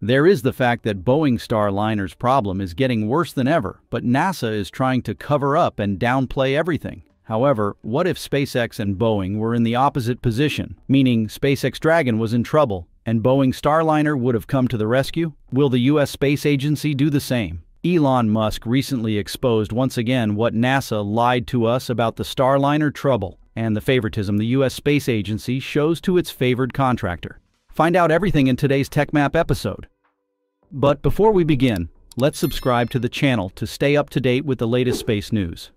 There is the fact that Boeing Starliner's problem is getting worse than ever, but NASA is trying to cover up and downplay everything. However, what if SpaceX and Boeing were in the opposite position, meaning SpaceX Dragon was in trouble, and Boeing Starliner would have come to the rescue? Will the U.S. Space Agency do the same? Elon Musk recently exposed once again what NASA lied to us about the Starliner trouble and the favoritism the U.S. Space Agency shows to its favored contractor. Find out everything in today's Techmap episode. But before we begin, let's subscribe to the channel to stay up to date with the latest space news.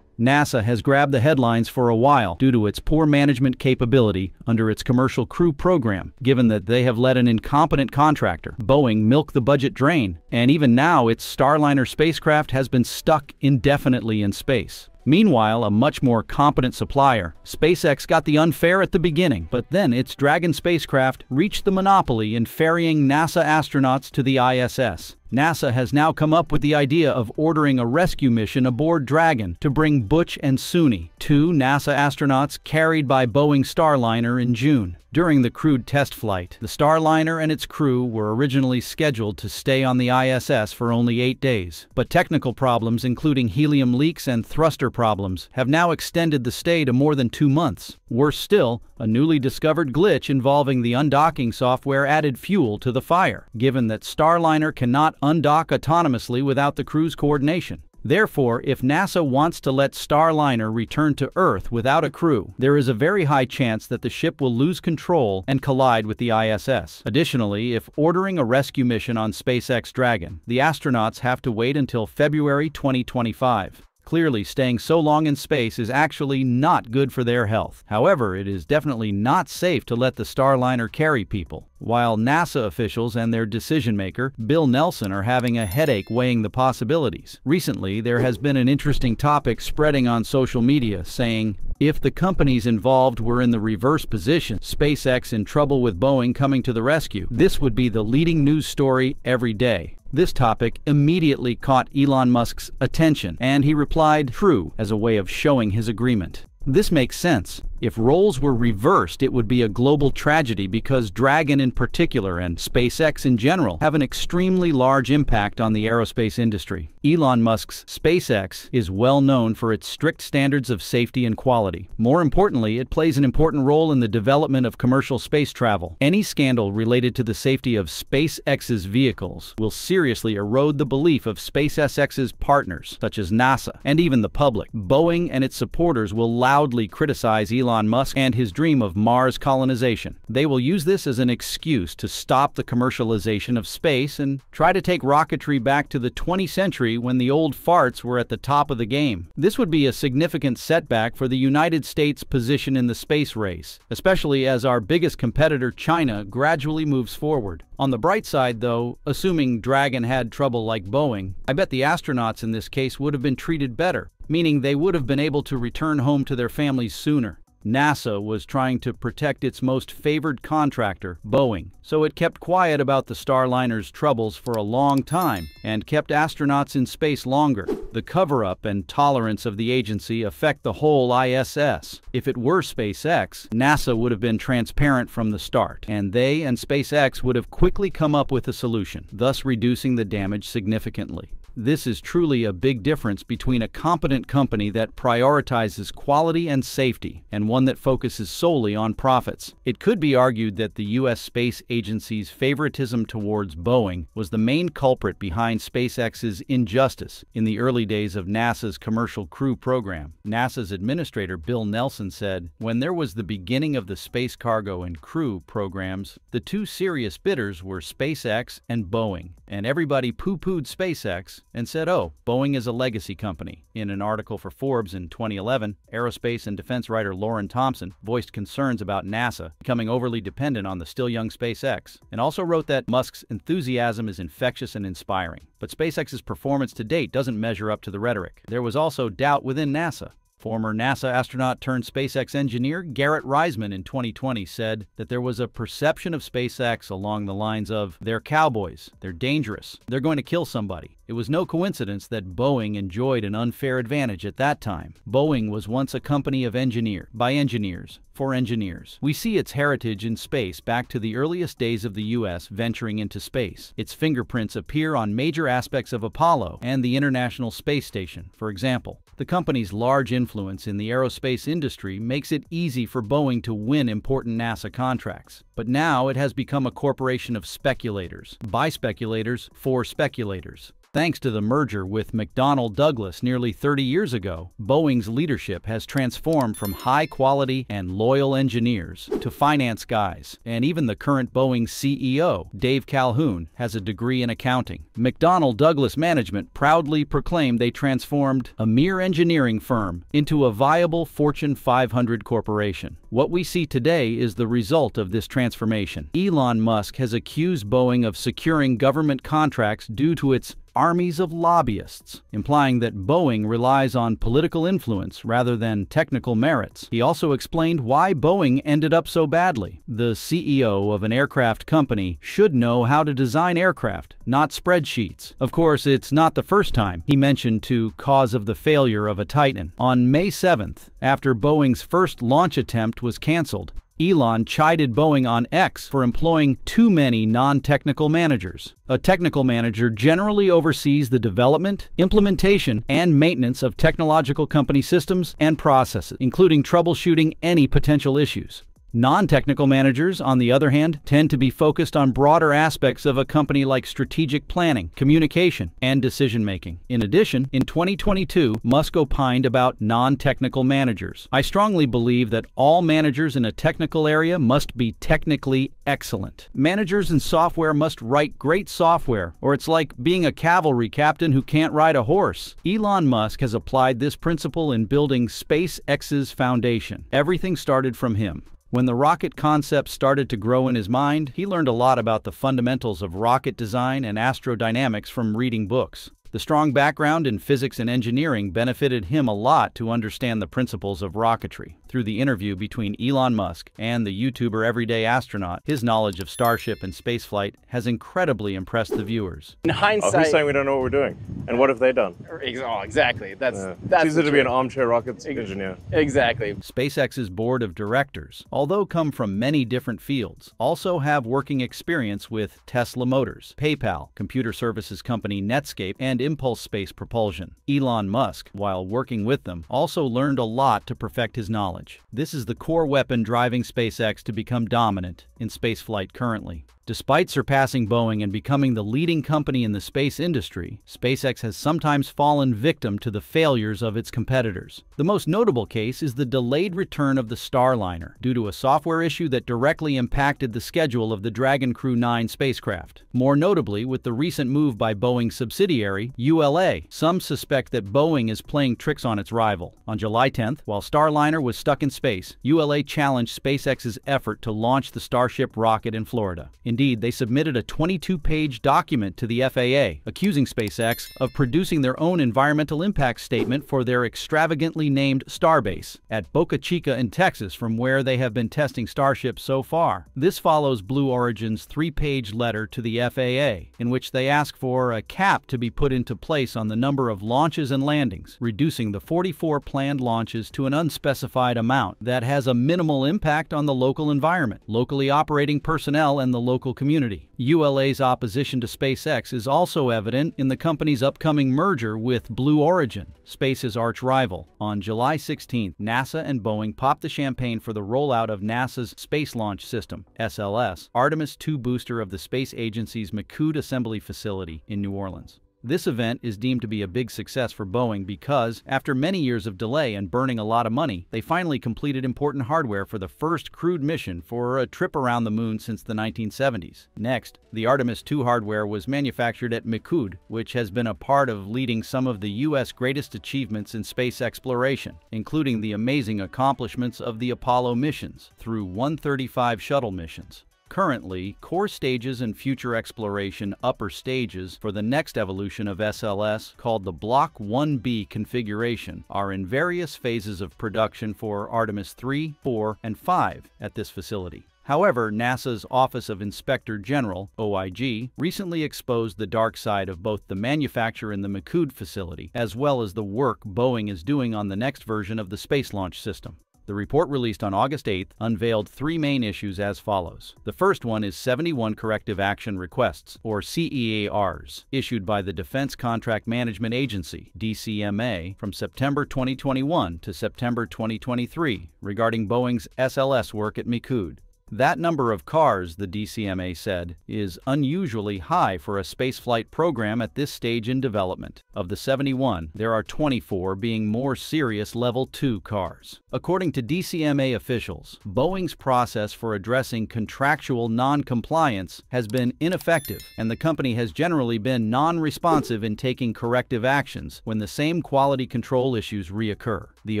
NASA has grabbed the headlines for a while due to its poor management capability under its Commercial Crew program, given that they have let an incompetent contractor, Boeing, milk the budget drain, and even now its Starliner spacecraft has been stuck indefinitely in space. Meanwhile, a much more competent supplier, SpaceX, got the unfair at the beginning, but then its Dragon spacecraft reached the monopoly in ferrying NASA astronauts to the ISS. NASA has now come up with the idea of ordering a rescue mission aboard Dragon to bring Butch and Suni, two NASA astronauts carried by Boeing Starliner in June. During the crewed test flight, the Starliner and its crew were originally scheduled to stay on the ISS for only 8 days, but technical problems including helium leaks and thruster problems have now extended the stay to more than 2 months. Worse still, a newly discovered glitch involving the undocking software added fuel to the fire, given that Starliner cannot undock autonomously without the crew's coordination. Therefore, if NASA wants to let Starliner return to Earth without a crew, there is a very high chance that the ship will lose control and collide with the ISS. Additionally, if ordering a rescue mission on SpaceX Dragon, the astronauts have to wait until February 2025. Clearly, staying so long in space is actually not good for their health. However, it is definitely not safe to let the Starliner carry people. While NASA officials and their decision-maker, Bill Nelson, are having a headache weighing the possibilities. Recently, there has been an interesting topic spreading on social media saying, if the companies involved were in the reverse position, SpaceX in trouble with Boeing coming to the rescue, this would be the leading news story every day. This topic immediately caught Elon Musk's attention, and he replied, "True," as a way of showing his agreement. This makes sense. If roles were reversed, it would be a global tragedy because Dragon in particular and SpaceX in general have an extremely large impact on the aerospace industry. Elon Musk's SpaceX is well known for its strict standards of safety and quality. More importantly, it plays an important role in the development of commercial space travel. Any scandal related to the safety of SpaceX's vehicles will seriously erode the belief of SpaceX's partners, such as NASA, and even the public. Boeing and its supporters will loudly criticize Elon Musk and his dream of Mars colonization. They will use this as an excuse to stop the commercialization of space and try to take rocketry back to the 20th century when the old farts were at the top of the game. This would be a significant setback for the United States' position in the space race, especially as our biggest competitor, China, gradually moves forward. On the bright side, though, assuming Dragon had trouble like Boeing, I bet the astronauts in this case would have been treated better, meaning they would have been able to return home to their families sooner. NASA was trying to protect its most favored contractor, Boeing, so it kept quiet about the Starliner's troubles for a long time and kept astronauts in space longer. The cover-up and tolerance of the agency affect the whole ISS. If it were SpaceX, NASA would have been transparent from the start, and they and SpaceX would have quickly come up with a solution, thus reducing the damage significantly. This is truly a big difference between a competent company that prioritizes quality and safety and one that focuses solely on profits. It could be argued that the U.S. Space Agency's favoritism towards Boeing was the main culprit behind SpaceX's injustice in the early days of NASA's Commercial Crew program. NASA's administrator, Bill Nelson, said, "When there was the beginning of the space cargo and crew programs, the two serious bidders were SpaceX and Boeing, and everybody poo-pooed SpaceX and said, oh, Boeing is a legacy company." In an article for Forbes in 2011, aerospace and defense writer Lauren Thompson voiced concerns about NASA becoming overly dependent on the still young SpaceX, and also wrote that Musk's enthusiasm is infectious and inspiring. But SpaceX's performance to date doesn't measure up to the rhetoric. There was also doubt within NASA. Former NASA astronaut turned SpaceX engineer Garrett Reisman in 2020 said that there was a perception of SpaceX along the lines of, "They're cowboys, they're dangerous, they're going to kill somebody." It was no coincidence that Boeing enjoyed an unfair advantage at that time. Boeing was once a company of engineers, by engineers, for engineers. We see its heritage in space back to the earliest days of the U.S. venturing into space. Its fingerprints appear on major aspects of Apollo and the International Space Station, for example. The company's large influence in the aerospace industry makes it easy for Boeing to win important NASA contracts. But now it has become a corporation of speculators, by speculators, for speculators. Thanks to the merger with McDonnell Douglas nearly 30 years ago, Boeing's leadership has transformed from high-quality and loyal engineers to finance guys, and even the current Boeing CEO, Dave Calhoun, has a degree in accounting. McDonnell Douglas management proudly proclaimed they transformed a mere engineering firm into a viable Fortune 500 corporation. What we see today is the result of this transformation. Elon Musk has accused Boeing of securing government contracts due to its armies of lobbyists, implying that Boeing relies on political influence rather than technical merits. He also explained why Boeing ended up so badly. The CEO of an aircraft company should know how to design aircraft, not spreadsheets. Of course, it's not the first time he mentioned to cause of the failure of a Titan. On May 7th, after Boeing's first launch attempt was canceled, Elon chided Boeing on X for employing too many non-technical managers. A technical manager generally oversees the development, implementation, and maintenance of technological company systems and processes, including troubleshooting any potential issues. Non-technical managers, on the other hand, tend to be focused on broader aspects of a company like strategic planning, communication, and decision-making. In addition, in 2022, Musk opined about non-technical managers. "I strongly believe that all managers in a technical area must be technically excellent. Managers in software must write great software, or it's like being a cavalry captain who can't ride a horse." Elon Musk has applied this principle in building SpaceX's foundation. Everything started from him. When the rocket concept started to grow in his mind, he learned a lot about the fundamentals of rocket design and astrodynamics from reading books. The strong background in physics and engineering benefited him a lot to understand the principles of rocketry. Through the interview between Elon Musk and the YouTuber Everyday Astronaut, his knowledge of Starship and spaceflight has incredibly impressed the viewers. In hindsight, who's saying we don't know what we're doing? And what have they done? Oh, exactly. That's it's easy to be an armchair rocket engineer. Exactly. SpaceX's board of directors, although come from many different fields, also have working experience with Tesla Motors, PayPal, computer services company Netscape, and Impulse Space Propulsion. Elon Musk, while working with them, also learned a lot to perfect his knowledge. This is the core weapon driving SpaceX to become dominant in spaceflight currently. Despite surpassing Boeing and becoming the leading company in the space industry, SpaceX has sometimes fallen victim to the failures of its competitors. The most notable case is the delayed return of the Starliner due to a software issue that directly impacted the schedule of the Dragon Crew 9 spacecraft. More notably, with the recent move by Boeing's subsidiary, ULA, some suspect that Boeing is playing tricks on its rival. On July 10th, while Starliner was stuck in space, ULA challenged SpaceX's effort to launch the Starship rocket in Florida. Indeed, they submitted a 22-page document to the FAA, accusing SpaceX of producing their own environmental impact statement for their extravagantly named Starbase at Boca Chica in Texas, from where they have been testing Starship so far. This follows Blue Origin's 3-page letter to the FAA, in which they ask for a cap to be put into place on the number of launches and landings, reducing the 44 planned launches to an unspecified amount that has a minimal impact on the local environment, locally operating personnel, and the local community. ULA's opposition to SpaceX is also evident in the company's upcoming merger with Blue Origin, Space's arch-rival. On July 16th, NASA and Boeing popped the champagne for the rollout of NASA's Space Launch System, SLS, Artemis II booster of the space agency's McCood Assembly Facility in New Orleans. This event is deemed to be a big success for Boeing because, after many years of delay and burning a lot of money, they finally completed important hardware for the first crewed mission for a trip around the moon since the 1970s. Next, the Artemis II hardware was manufactured at McCood, which has been a part of leading some of the U.S. greatest achievements in space exploration, including the amazing accomplishments of the Apollo missions through 135 shuttle missions. Currently, core stages and future exploration upper stages for the next evolution of SLS, called the Block 1B configuration, are in various phases of production for Artemis 3, 4, and 5 at this facility. However, NASA's Office of Inspector General, OIG, recently exposed the dark side of both the manufacture in the McCood facility, as well as the work Boeing is doing on the next version of the Space Launch System. The report released on August 8th unveiled three main issues as follows. The first one is 71 Corrective Action Requests, or CEARs, issued by the Defense Contract Management Agency, DCMA, from September 2021 to September 2023 regarding Boeing's SLS work at McCood. That number of CARs, the DCMA said, is unusually high for a spaceflight program at this stage in development. Of the 71, there are 24 being more serious Level 2 CARs. According to DCMA officials, Boeing's process for addressing contractual non-compliance has been ineffective, and the company has generally been non-responsive in taking corrective actions when the same quality control issues reoccur, the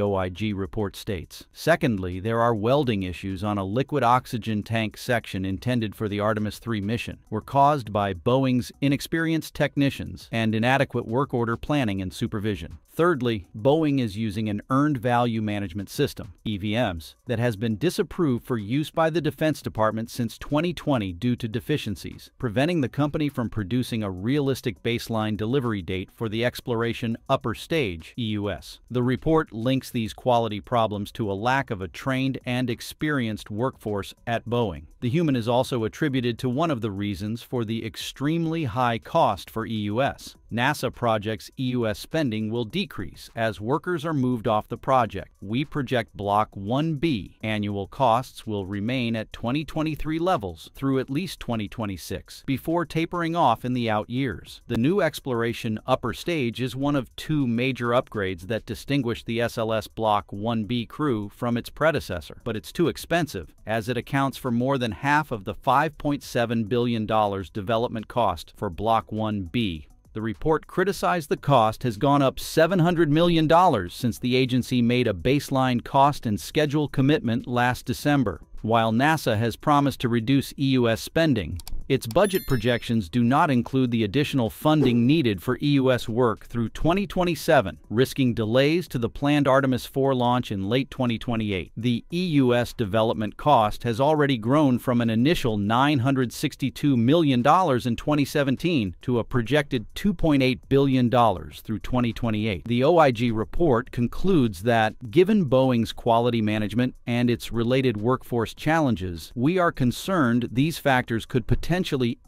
OIG report states. Secondly, there are welding issues on a liquid oxygen tank section intended for the Artemis 3 mission were caused by Boeing's inexperienced technicians and inadequate work order planning and supervision. Thirdly, Boeing is using an Earned Value Management System, EVMs, that has been disapproved for use by the Defense Department since 2020 due to deficiencies, preventing the company from producing a realistic baseline delivery date for the Exploration Upper Stage, EUS. The report links these quality problems to a lack of a trained and experienced workforce at Boeing. The human is also attributed to one of the reasons for the extremely high cost for EUS. NASA projects EUS spending will decrease as workers are moved off the project. We project Block 1B annual costs will remain at 2023 levels through at least 2026, before tapering off in the out years. The new Exploration Upper Stage is one of two major upgrades that distinguish the SLS Block 1B crew from its predecessor, but it's too expensive, as it accounts for more than half of the $5.7 billion development cost for Block 1B. The report criticized the cost has gone up $700 million since the agency made a baseline cost and schedule commitment last December. While NASA has promised to reduce EUS spending, its budget projections do not include the additional funding needed for EUS work through 2027, risking delays to the planned Artemis 4 launch in late 2028. The EUS development cost has already grown from an initial $962 million in 2017 to a projected $2.8 billion through 2028. The OIG report concludes that, given Boeing's quality management and its related workforce challenges, we are concerned these factors could potentially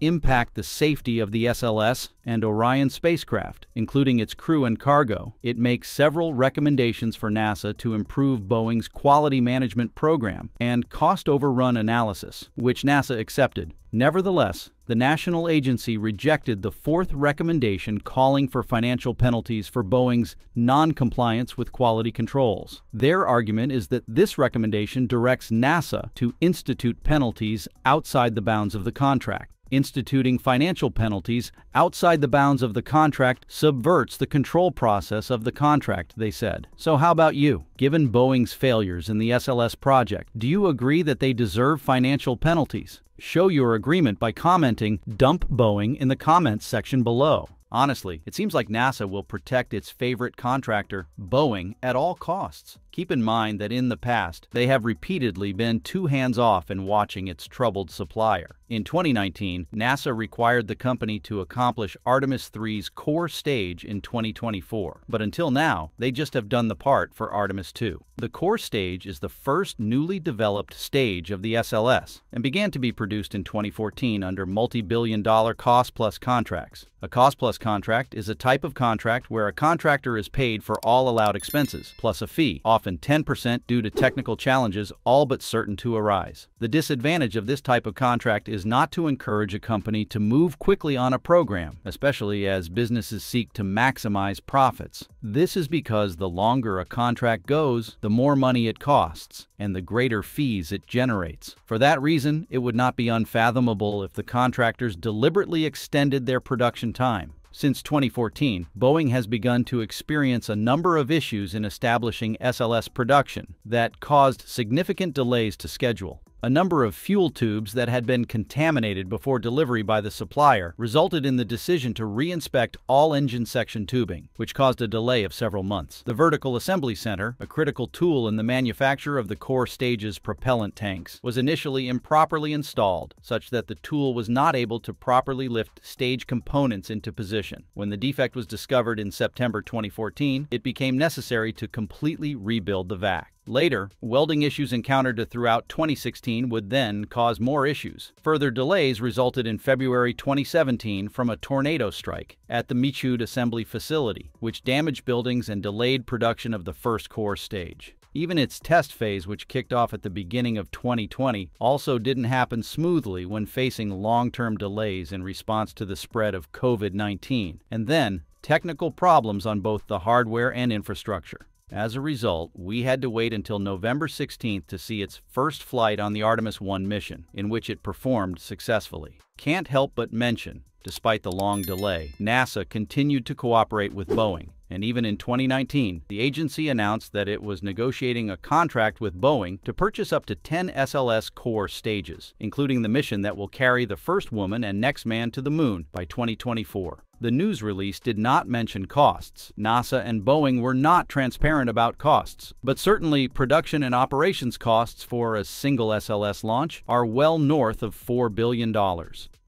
impact the safety of the SLS and Orion spacecraft, including its crew and cargo. It makes several recommendations for NASA to improve Boeing's quality management program and cost overrun analysis, which NASA accepted. Nevertheless, the national agency rejected the fourth recommendation calling for financial penalties for Boeing's non-compliance with quality controls. Their argument is that this recommendation directs NASA to institute penalties outside the bounds of the contract. Instituting financial penalties outside the bounds of the contract subverts the control process of the contract, they said. So how about you? Given Boeing's failures in the SLS project, do you agree that they deserve financial penalties? Show your agreement by commenting "Dump Boeing" in the comments section below. Honestly, it seems like NASA will protect its favorite contractor, Boeing, at all costs. Keep in mind that in the past, they have repeatedly been too hands-off in watching its troubled supplier. In 2019, NASA required the company to accomplish Artemis 3's core stage in 2024, but until now, they just have done the part for Artemis 2. The core stage is the first newly developed stage of the SLS and began to be produced in 2014 under multi-billion-dollar cost-plus contracts. A cost-plus contract is a type of contract where a contractor is paid for all allowed expenses, plus a fee, often 10% due to technical challenges all but certain to arise. The disadvantage of this type of contract is not to encourage a company to move quickly on a program, especially as businesses seek to maximize profits. This is because the longer a contract goes, the more money it costs, and the greater fees it generates. For that reason, it would not be unfathomable if the contractors deliberately extended their production time. Since 2014, Boeing has begun to experience a number of issues in establishing SLS production that caused significant delays to schedule. A number of fuel tubes that had been contaminated before delivery by the supplier resulted in the decision to re-inspect all engine section tubing, which caused a delay of several months. The Vertical Assembly Center, a critical tool in the manufacture of the core stage's propellant tanks, was initially improperly installed, such that the tool was not able to properly lift stage components into position. When the defect was discovered in September 2014, it became necessary to completely rebuild the vac. Later, welding issues encountered throughout 2016 would then cause more issues. Further delays resulted in February 2017 from a tornado strike at the Michoud assembly facility, which damaged buildings and delayed production of the first core stage. Even its test phase, which kicked off at the beginning of 2020, also didn't happen smoothly when facing long-term delays in response to the spread of COVID-19, and then technical problems on both the hardware and infrastructure. As a result, we had to wait until November 16th to see its first flight on the Artemis 1 mission, in which it performed successfully. Can't help but mention, despite the long delay, NASA continued to cooperate with Boeing, and even in 2019, the agency announced that it was negotiating a contract with Boeing to purchase up to 10 SLS core stages, including the mission that will carry the first woman and next man to the moon by 2024. The news release did not mention costs. NASA and Boeing were not transparent about costs, but certainly production and operations costs for a single SLS launch are well north of $4 billion.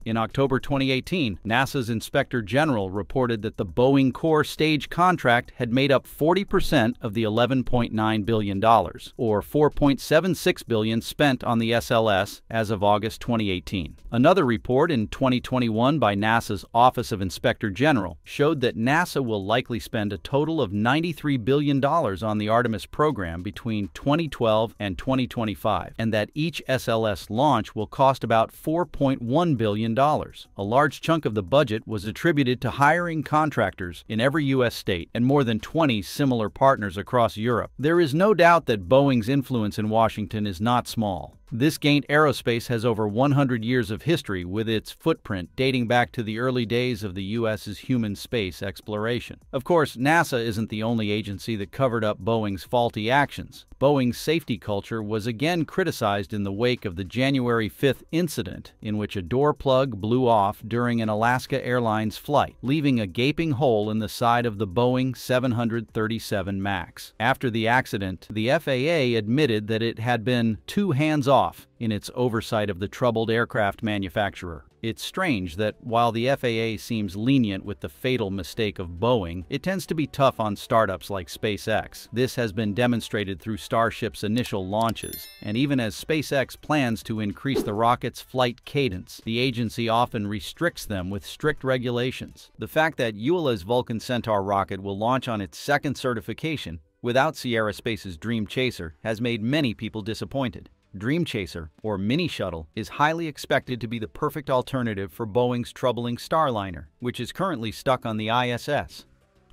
In October 2018, NASA's Inspector General reported that the Boeing core stage contract had made up 40% of the $11.9 billion, or $4.76 billion spent on the SLS as of August 2018. Another report in 2021 by NASA's Office of Inspector General showed that NASA will likely spend a total of $93 billion on the Artemis program between 2012 and 2025, and that each SLS launch will cost about $4.1 billion. A large chunk of the budget was attributed to hiring contractors in every U.S. state and more than 20 similar partners across Europe. There is no doubt that Boeing's influence in Washington is not small. This Gaint Aerospace has over 100 years of history, with its footprint dating back to the early days of the U.S.'s human space exploration. Of course, NASA isn't the only agency that covered up Boeing's faulty actions. Boeing's safety culture was again criticized in the wake of the January 5th incident, in which a door plug blew off during an Alaska Airlines flight, leaving a gaping hole in the side of the Boeing 737 MAX. After the accident, the FAA admitted that it had been too hands-off in its oversight of the troubled aircraft manufacturer. It's strange that while the FAA seems lenient with the fatal mistake of Boeing, it tends to be tough on startups like SpaceX. This has been demonstrated through Starship's initial launches, and even as SpaceX plans to increase the rocket's flight cadence, the agency often restricts them with strict regulations. The fact that ULA's Vulcan Centaur rocket will launch on its second certification without Sierra Space's Dream Chaser has made many people disappointed. Dream Chaser, or Mini Shuttle, is highly expected to be the perfect alternative for Boeing's troubling Starliner, which is currently stuck on the ISS.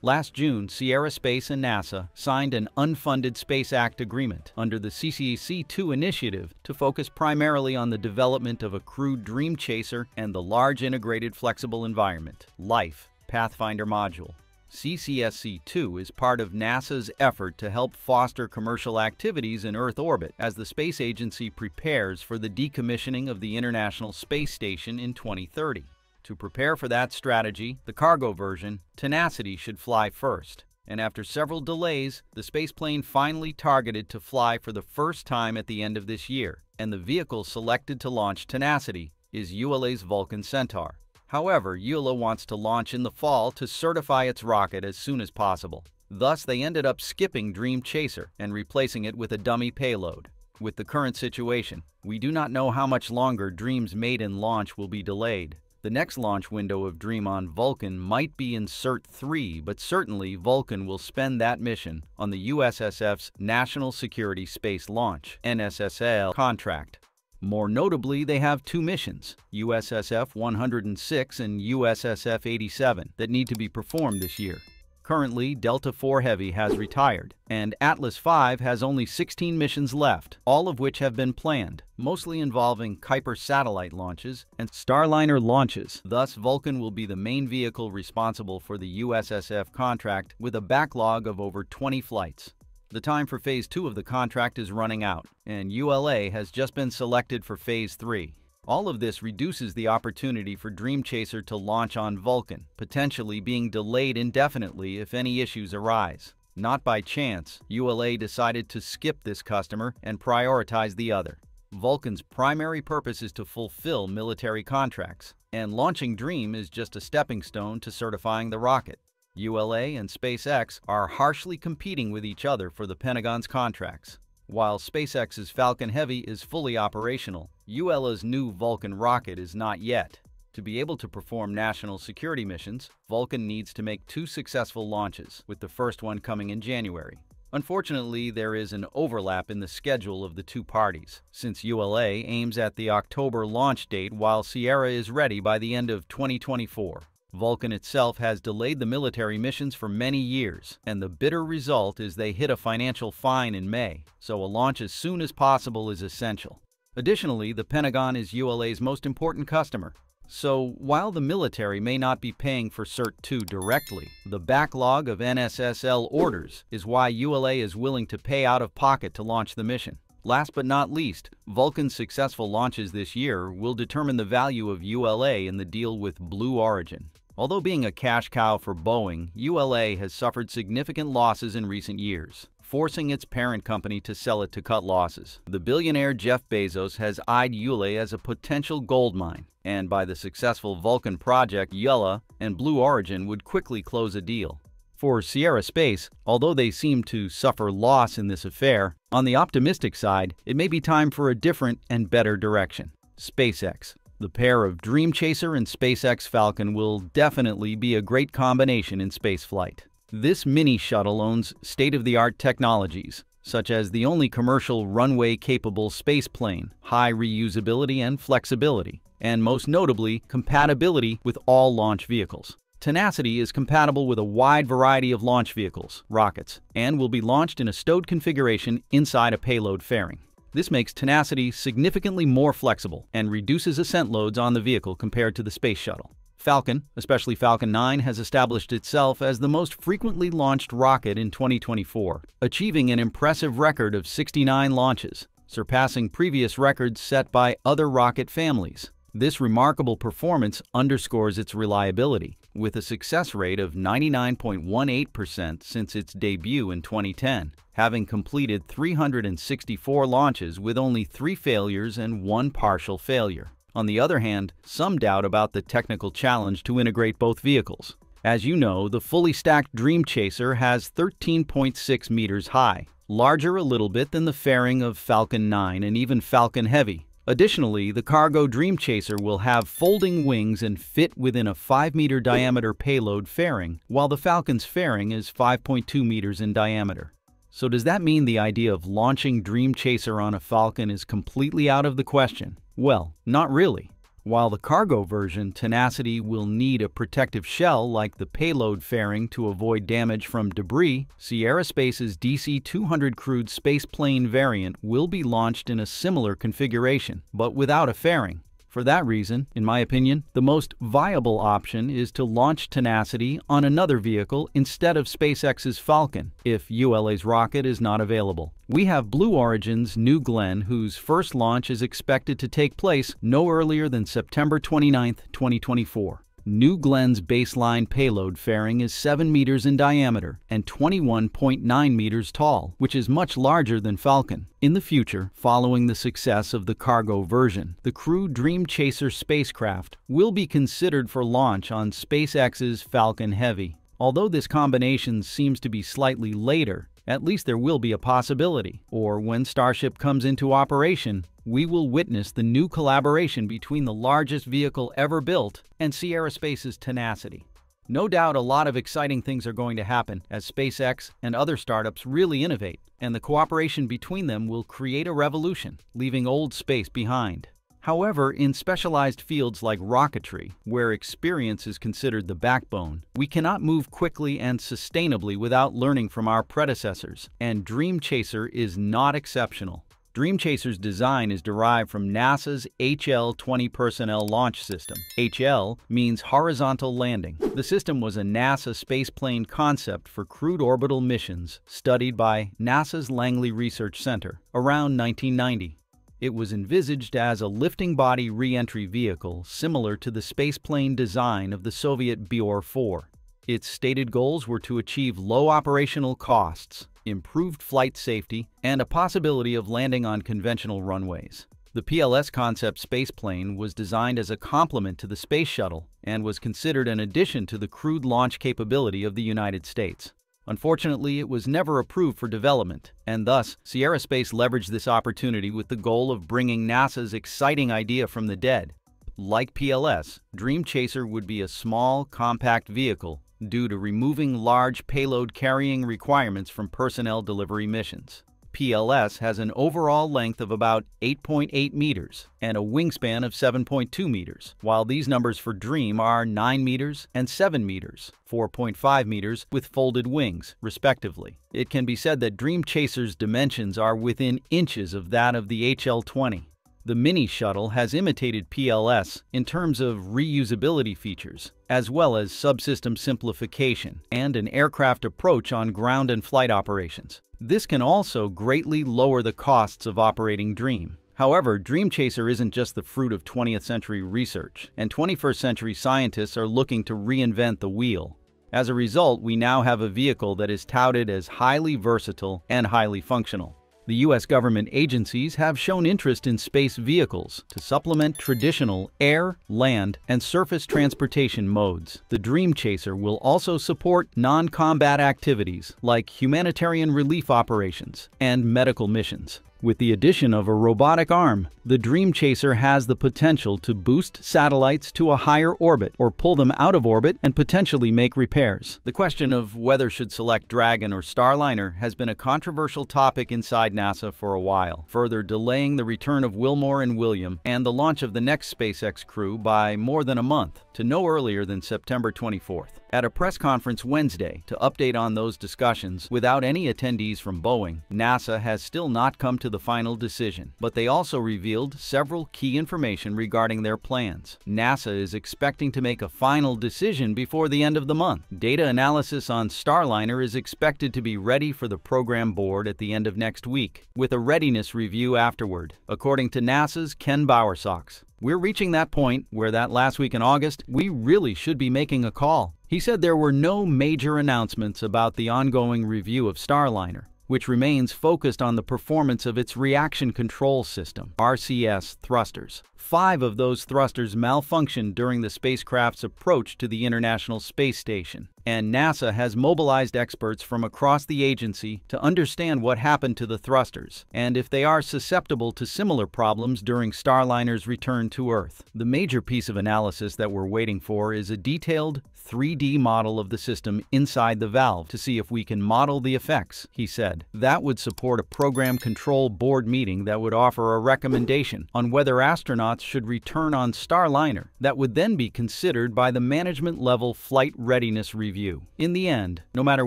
Last June, Sierra Space and NASA signed an unfunded Space Act agreement under the CCC-2 initiative to focus primarily on the development of a crewed Dream Chaser and the Large Integrated Flexible Environment, LIFE, Pathfinder module. CCSC-2 is part of NASA's effort to help foster commercial activities in Earth orbit as the space agency prepares for the decommissioning of the International Space Station in 2030. To prepare for that strategy, the cargo version, Tenacity, should fly first. And after several delays, the spaceplane finally targeted to fly for the first time at the end of this year, and the vehicle selected to launch Tenacity is ULA's Vulcan Centaur. However, ULA wants to launch in the fall to certify its rocket as soon as possible. Thus, they ended up skipping Dream Chaser and replacing it with a dummy payload. With the current situation, we do not know how much longer Dream's maiden launch will be delayed. The next launch window of Dream on Vulcan might be in CERT 3, but certainly Vulcan will spend that mission on the USSF's National Security Space Launch (NSSL) contract. More notably, they have two missions, USSF 106 and USSF 87, that need to be performed this year. Currently, Delta IV Heavy has retired, and Atlas V has only 16 missions left, all of which have been planned, mostly involving Kuiper satellite launches and Starliner launches. Thus, Vulcan will be the main vehicle responsible for the USSF contract with a backlog of over 20 flights. The time for Phase 2 of the contract is running out, and ULA has just been selected for Phase 3. All of this reduces the opportunity for Dream Chaser to launch on Vulcan, potentially being delayed indefinitely if any issues arise. Not by chance, ULA decided to skip this customer and prioritize the other. Vulcan's primary purpose is to fulfill military contracts, and launching Dream is just a stepping stone to certifying the rocket. ULA and SpaceX are harshly competing with each other for the Pentagon's contracts. While SpaceX's Falcon Heavy is fully operational, ULA's new Vulcan rocket is not yet. To be able to perform national security missions, Vulcan needs to make 2 successful launches, with the first one coming in January. Unfortunately, there is an overlap in the schedule of the 2 parties, since ULA aims at the October launch date while Sierra is ready by the end of 2024. Vulcan itself has delayed the military missions for many years, and the bitter result is they hit a financial fine in May, so a launch as soon as possible is essential. Additionally, the Pentagon is ULA's most important customer. So, while the military may not be paying for Cert 2 directly, the backlog of NSSL orders is why ULA is willing to pay out of pocket to launch the mission. Last but not least, Vulcan's successful launches this year will determine the value of ULA in the deal with Blue Origin. Although being a cash cow for Boeing, ULA has suffered significant losses in recent years, forcing its parent company to sell it to cut losses. The billionaire Jeff Bezos has eyed ULA as a potential goldmine, and by the successful Vulcan project, ULA and Blue Origin would quickly close a deal. For Sierra Space, although they seem to suffer loss in this affair, on the optimistic side, it may be time for a different and better direction. SpaceX. The pair of Dream Chaser and SpaceX Falcon will definitely be a great combination in spaceflight. This mini shuttle owns state-of-the-art technologies, such as the only commercial runway-capable spaceplane, high reusability and flexibility, and most notably, compatibility with all launch vehicles. Tenacity is compatible with a wide variety of launch vehicles, rockets, and will be launched in a stowed configuration inside a payload fairing. This makes Tenacity significantly more flexible and reduces ascent loads on the vehicle compared to the Space Shuttle. Falcon, especially Falcon 9, has established itself as the most frequently launched rocket in 2024, achieving an impressive record of 69 launches, surpassing previous records set by other rocket families. This remarkable performance underscores its reliability, with a success rate of 99.18% since its debut in 2010, having completed 364 launches with only 3 failures and 1 partial failure. On the other hand, some doubt about the technical challenge to integrate both vehicles. As you know, the fully stacked Dream Chaser has 13.6 meters high, larger a little bit than the fairing of Falcon 9 and even Falcon Heavy. Additionally, the cargo Dream Chaser will have folding wings and fit within a 5-meter diameter payload fairing, while the Falcon's fairing is 5.2 meters in diameter. So does that mean the idea of launching Dream Chaser on a Falcon is completely out of the question? Well, not really. While the cargo version, Tenacity, will need a protective shell like the payload fairing to avoid damage from debris, Sierra Space's DC-200 crewed spaceplane variant will be launched in a similar configuration, but without a fairing. For that reason, in my opinion, the most viable option is to launch Tenacity on another vehicle instead of SpaceX's Falcon, if ULA's rocket is not available. We have Blue Origin's New Glenn, whose first launch is expected to take place no earlier than September 29, 2024. New Glenn's baseline payload fairing is 7 meters in diameter and 21.9 meters tall, which is much larger than Falcon. In the future, following the success of the cargo version, the Crew Dream Chaser spacecraft will be considered for launch on SpaceX's Falcon Heavy. Although this combination seems to be slightly later, at least there will be a possibility. Or when Starship comes into operation, we will witness the new collaboration between the largest vehicle ever built and Sierra Space's Tenacity. No doubt a lot of exciting things are going to happen as SpaceX and other startups really innovate, and the cooperation between them will create a revolution, leaving old space behind. However, in specialized fields like rocketry, where experience is considered the backbone, we cannot move quickly and sustainably without learning from our predecessors, and Dream Chaser is not exceptional. Dream Chaser's design is derived from NASA's HL-20 personnel launch system. HL means horizontal landing. The system was a NASA spaceplane concept for crewed orbital missions studied by NASA's Langley Research Center around 1990. It was envisaged as a lifting body re-entry vehicle similar to the spaceplane design of the Soviet Bor-4. Its stated goals were to achieve low operational costs, improved flight safety, and a possibility of landing on conventional runways. The PLS concept spaceplane was designed as a complement to the Space Shuttle and was considered an addition to the crewed launch capability of the United States. Unfortunately, it was never approved for development, and thus, Sierra Space leveraged this opportunity with the goal of bringing NASA's exciting idea from the dead. Like PLS, Dream Chaser would be a small, compact vehicle due to removing large payload-carrying requirements from personnel delivery missions. PLS has an overall length of about 8.8 meters and a wingspan of 7.2 meters, while these numbers for Dream are 9 meters and 7 meters, 4.5 meters with folded wings, respectively. It can be said that Dream Chaser's dimensions are within inches of that of the HL-20. The mini shuttle has imitated PLS in terms of reusability features, as well as subsystem simplification and an aircraft approach on ground and flight operations. This can also greatly lower the costs of operating Dream. However, Dream Chaser isn't just the fruit of 20th century research, and 21st century scientists are looking to reinvent the wheel. As a result, we now have a vehicle that is touted as highly versatile and highly functional. The U.S. government agencies have shown interest in space vehicles to supplement traditional air, land, and surface transportation modes. The Dream Chaser will also support non-combat activities like humanitarian relief operations and medical missions. With the addition of a robotic arm, the Dream Chaser has the potential to boost satellites to a higher orbit or pull them out of orbit and potentially make repairs. The question of whether should select Dragon or Starliner has been a controversial topic inside NASA for a while, further delaying the return of Wilmore and William and the launch of the next SpaceX crew by more than a month, to no earlier than September 24th. At a press conference Wednesday to update on those discussions without any attendees from Boeing, NASA has still not come to the final decision, but they also revealed several key information regarding their plans. NASA is expecting to make a final decision before the end of the month. Data analysis on Starliner is expected to be ready for the program board at the end of next week, with a readiness review afterward, according to NASA's Ken Bowersox. We're reaching that point where that last week in August, we really should be making a call. He said there were no major announcements about the ongoing review of Starliner, which remains focused on the performance of its reaction control system, RCS thrusters. 5 of those thrusters malfunctioned during the spacecraft's approach to the International Space Station, and NASA has mobilized experts from across the agency to understand what happened to the thrusters and if they are susceptible to similar problems during Starliner's return to Earth. The major piece of analysis that we're waiting for is a detailed 3D model of the system inside the valve to see if we can model the effects, he said. That would support a program control board meeting that would offer a recommendation on whether astronauts should return on Starliner that would then be considered by the management-level flight readiness review. In the end, no matter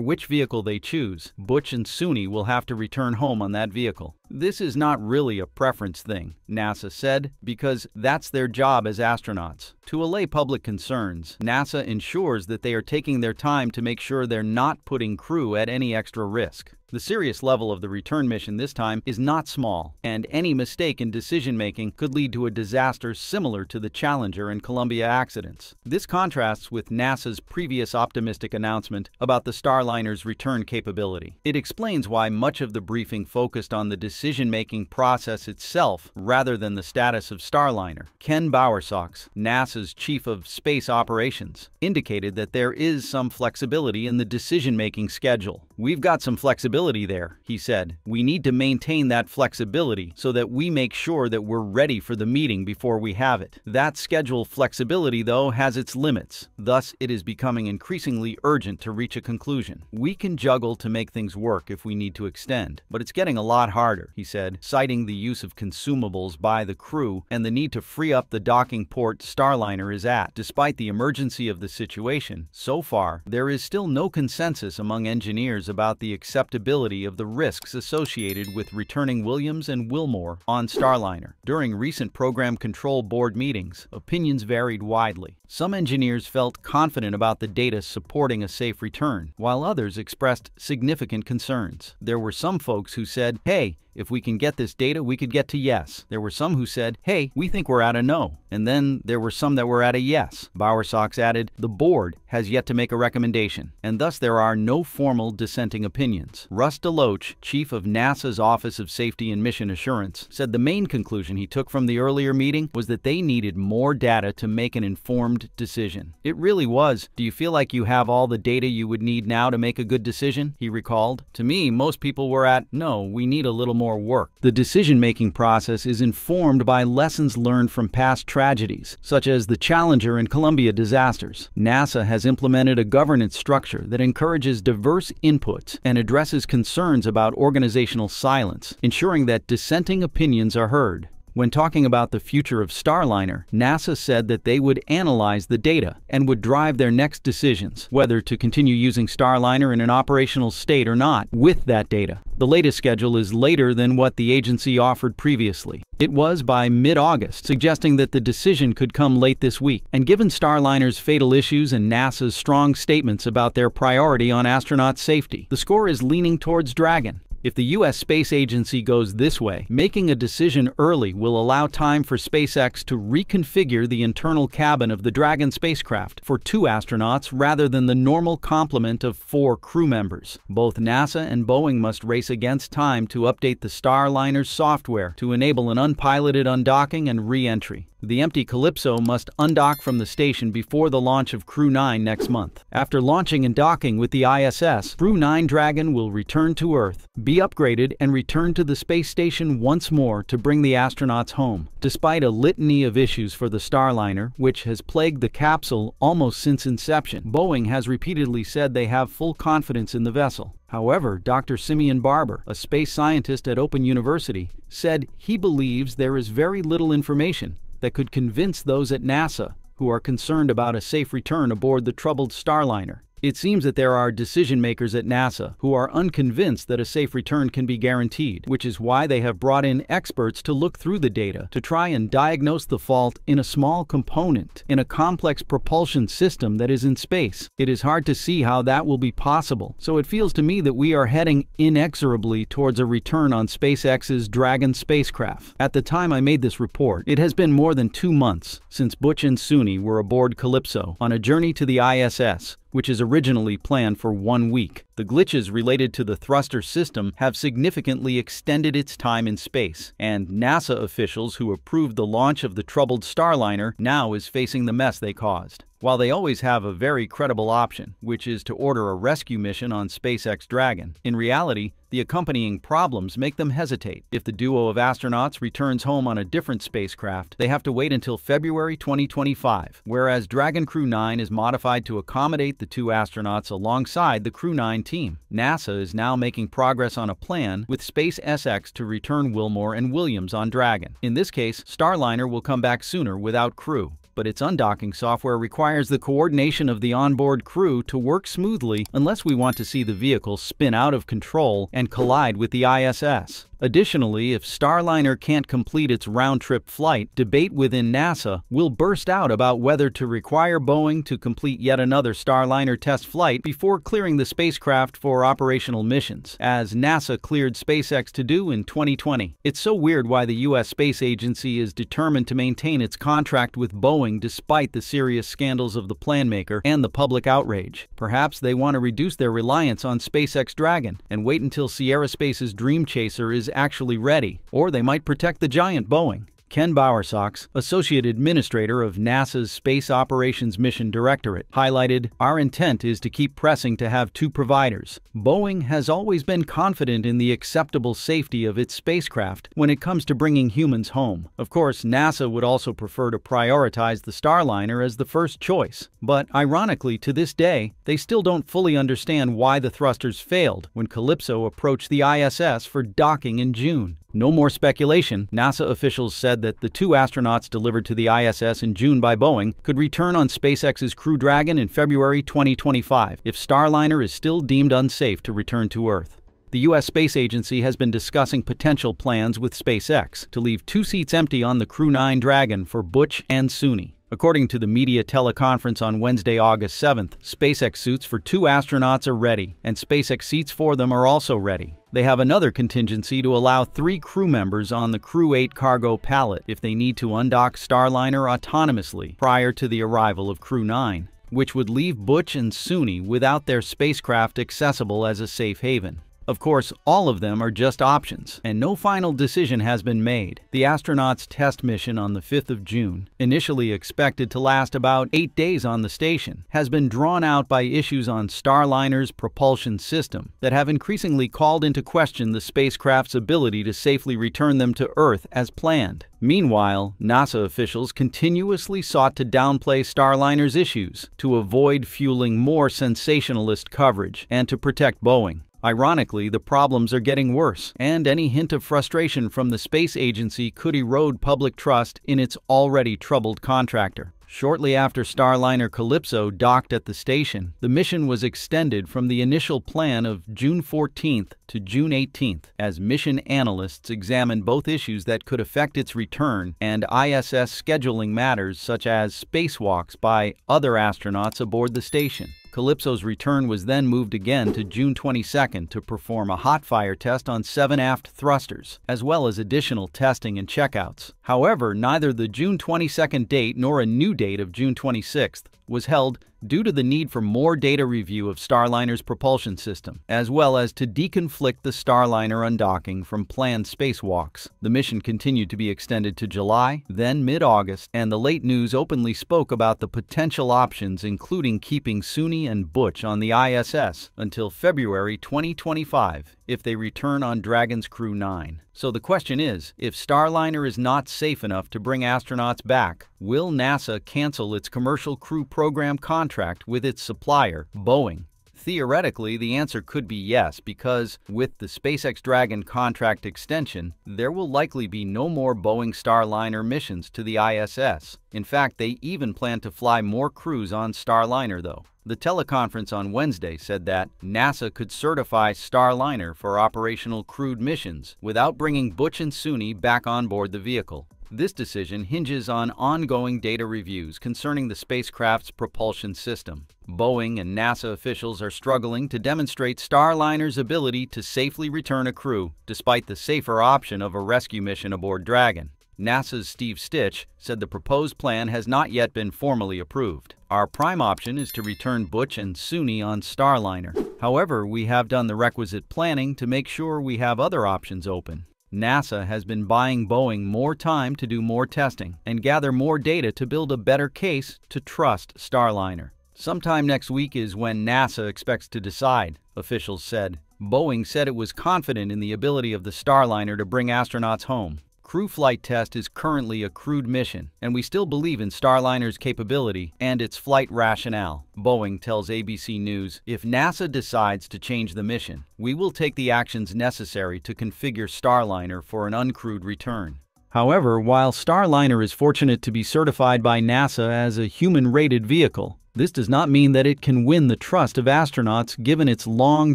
which vehicle they choose, Butch and Suni will have to return home on that vehicle. This is not really a preference thing, NASA said, because that's their job as astronauts. To allay public concerns, NASA ensures that they are taking their time to make sure they're not putting crew at any extra risk. The serious level of the return mission this time is not small, and any mistake in decision-making could lead to a disaster similar to the Challenger and Columbia accidents. This contrasts with NASA's previous optimistic announcement about the Starliner's return capability. It explains why much of the briefing focused on the decision-making process itself rather than the status of Starliner. Ken Bowersox, NASA's chief of space operations, indicated that there is some flexibility in the decision-making schedule. "We've got some flexibility there," he said. "We need to maintain that flexibility so that we make sure that we're ready for the meeting before we have it. That schedule flexibility, though, has its limits. Thus, it is becoming increasingly urgent to reach a conclusion. We can juggle to make things work if we need to extend, but it's getting a lot harder," he said, citing the use of consumables by the crew and the need to free up the docking port Starliner is at. Despite the emergency of the situation, so far, there is still no consensus among engineers about the acceptability of the risks associated with returning Williams and Wilmore on Starliner. During recent Program Control Board meetings, opinions varied widely. Some engineers felt confident about the data supporting a safe return, while others expressed significant concerns. There were some folks who said, "Hey, if we can get this data, we could get to yes." There were some who said, "Hey, we think we're at a no." And then there were some that were at a yes. Bowersox added, "The board has yet to make a recommendation, and thus there are no formal dissenting opinions." Russ DeLoach, chief of NASA's Office of Safety and Mission Assurance, said the main conclusion he took from the earlier meeting was that they needed more data to make an informed decision. "It really was, do you feel like you have all the data you would need now to make a good decision?" he recalled. "To me, most people were at, no, we need a little more work." The decision-making process is informed by lessons learned from past tragedies, such as the Challenger and Columbia disasters. NASA has implemented a governance structure that encourages diverse inputs and addresses concerns about organizational silence, ensuring that dissenting opinions are heard. When talking about the future of Starliner, NASA said that they would analyze the data and would drive their next decisions, whether to continue using Starliner in an operational state or not, with that data. The latest schedule is later than what the agency offered previously. It was by mid-August, suggesting that the decision could come late this week. And given Starliner's fatal issues and NASA's strong statements about their priority on astronaut safety, the score is leaning towards Dragon. If the U.S. Space Agency goes this way, making a decision early will allow time for SpaceX to reconfigure the internal cabin of the Dragon spacecraft for 2 astronauts rather than the normal complement of 4 crew members. Both NASA and Boeing must race against time to update the Starliner's software to enable an unpiloted undocking and re-entry. The empty Calypso must undock from the station before the launch of Crew 9 next month. After launching and docking with the ISS, Crew 9 Dragon will return to Earth, be upgraded, and return to the space station once more to bring the astronauts home. Despite a litany of issues for the Starliner, which has plagued the capsule almost since inception, Boeing has repeatedly said they have full confidence in the vessel. However, Dr. Simeon Barber, a space scientist at Open University, said he believes there is very little information that could convince those at NASA who are concerned about a safe return aboard the troubled Starliner. It seems that there are decision-makers at NASA who are unconvinced that a safe return can be guaranteed, which is why they have brought in experts to look through the data to try and diagnose the fault in a small component in a complex propulsion system that is in space. It is hard to see how that will be possible, so it feels to me that we are heading inexorably towards a return on SpaceX's Dragon spacecraft. At the time I made this report, it has been more than 2 months since Butch and Suni were aboard Calypso on a journey to the ISS, which is originally planned for 1 week. The glitches related to the thruster system have significantly extended its time in space, and NASA officials who approved the launch of the troubled Starliner now is facing the mess they caused. While they always have a very credible option, which is to order a rescue mission on SpaceX Dragon, in reality, the accompanying problems make them hesitate. If the duo of astronauts returns home on a different spacecraft, they have to wait until February 2025, whereas Dragon Crew 9 is modified to accommodate the 2 astronauts alongside the Crew 9 team. NASA is now making progress on a plan with SpaceX to return Wilmore and Williams on Dragon. In this case, Starliner will come back sooner without crew, but its undocking software requires the coordination of the onboard crew to work smoothly unless we want to see the vehicle spin out of control and collide with the ISS. Additionally, if Starliner can't complete its round-trip flight, debate within NASA will burst out about whether to require Boeing to complete yet another Starliner test flight before clearing the spacecraft for operational missions, as NASA cleared SpaceX to do in 2020. It's so weird why the U.S. Space Agency is determined to maintain its contract with Boeing despite the serious scandals of the planmaker and the public outrage. Perhaps they want to reduce their reliance on SpaceX Dragon and wait until Sierra Space's Dream Chaser is actually ready, or they might protect the giant Boeing. Ken Bowersox, Associate Administrator of NASA's Space Operations Mission Directorate, highlighted, "Our intent is to keep pressing to have 2 providers. Boeing has always been confident in the acceptable safety of its spacecraft when it comes to bringing humans home. Of course, NASA would also prefer to prioritize the Starliner as the first choice. But ironically, to this day, they still don't fully understand why the thrusters failed when Calypso approached the ISS for docking in June." No more speculation. NASA officials said that the 2 astronauts delivered to the ISS in June by Boeing could return on SpaceX's Crew Dragon in February 2025 if Starliner is still deemed unsafe to return to Earth. The U.S. Space Agency has been discussing potential plans with SpaceX to leave 2 seats empty on the Crew 9 Dragon for Butch and Suni. According to the media teleconference on Wednesday, August 7th, SpaceX suits for 2 astronauts are ready, and SpaceX seats for them are also ready. They have another contingency to allow 3 crew members on the Crew 8 cargo pallet if they need to undock Starliner autonomously prior to the arrival of Crew 9, which would leave Butch and Suni without their spacecraft accessible as a safe haven. Of course, all of them are just options, and no final decision has been made. The astronauts' test mission on the 5th of June, initially expected to last about 8 days on the station, has been drawn out by issues on Starliner's propulsion system that have increasingly called into question the spacecraft's ability to safely return them to Earth as planned. Meanwhile, NASA officials continuously sought to downplay Starliner's issues to avoid fueling more sensationalist coverage and to protect Boeing. Ironically, the problems are getting worse, and any hint of frustration from the space agency could erode public trust in its already troubled contractor. Shortly after Starliner Calypso docked at the station, the mission was extended from the initial plan of June 14th to June 18th, as mission analysts examined both issues that could affect its return and ISS scheduling matters such as spacewalks by other astronauts aboard the station. Calypso's return was then moved again to June 22nd to perform a hot fire test on 7 aft thrusters, as well as additional testing and checkouts. However, neither the June 22nd date nor a new date of June 26th was held due to the need for more data review of Starliner's propulsion system, as well as to deconflict the Starliner undocking from planned spacewalks. The mission continued to be extended to July, then mid-August, and the late news openly spoke about the potential options, including keeping Suni and Butch on the ISS until February 2025 if they return on Dragon's Crew 9. So the question is, if Starliner is not safe enough to bring astronauts back, will NASA cancel its commercial crew program contract with its supplier, Boeing? Theoretically, the answer could be yes, because with the SpaceX Dragon contract extension, there will likely be no more Boeing Starliner missions to the ISS. In fact, they even plan to fly more crews on Starliner, though. The teleconference on Wednesday said that NASA could certify Starliner for operational crewed missions without bringing Butch and Suni back on board the vehicle. This decision hinges on ongoing data reviews concerning the spacecraft's propulsion system. Boeing and NASA officials are struggling to demonstrate Starliner's ability to safely return a crew, despite the safer option of a rescue mission aboard Dragon. NASA's Steve Stitch said the proposed plan has not yet been formally approved. Our prime option is to return Butch and Suni on Starliner. However, we have done the requisite planning to make sure we have other options open. NASA has been buying Boeing more time to do more testing and gather more data to build a better case to trust Starliner. Sometime next week is when NASA expects to decide, officials said. Boeing said it was confident in the ability of the Starliner to bring astronauts home. Crew flight test is currently a crewed mission, and we still believe in Starliner's capability and its flight rationale. Boeing tells ABC News, if NASA decides to change the mission, we will take the actions necessary to configure Starliner for an uncrewed return. However, while Starliner is fortunate to be certified by NASA as a human-rated vehicle, this does not mean that it can win the trust of astronauts given its long,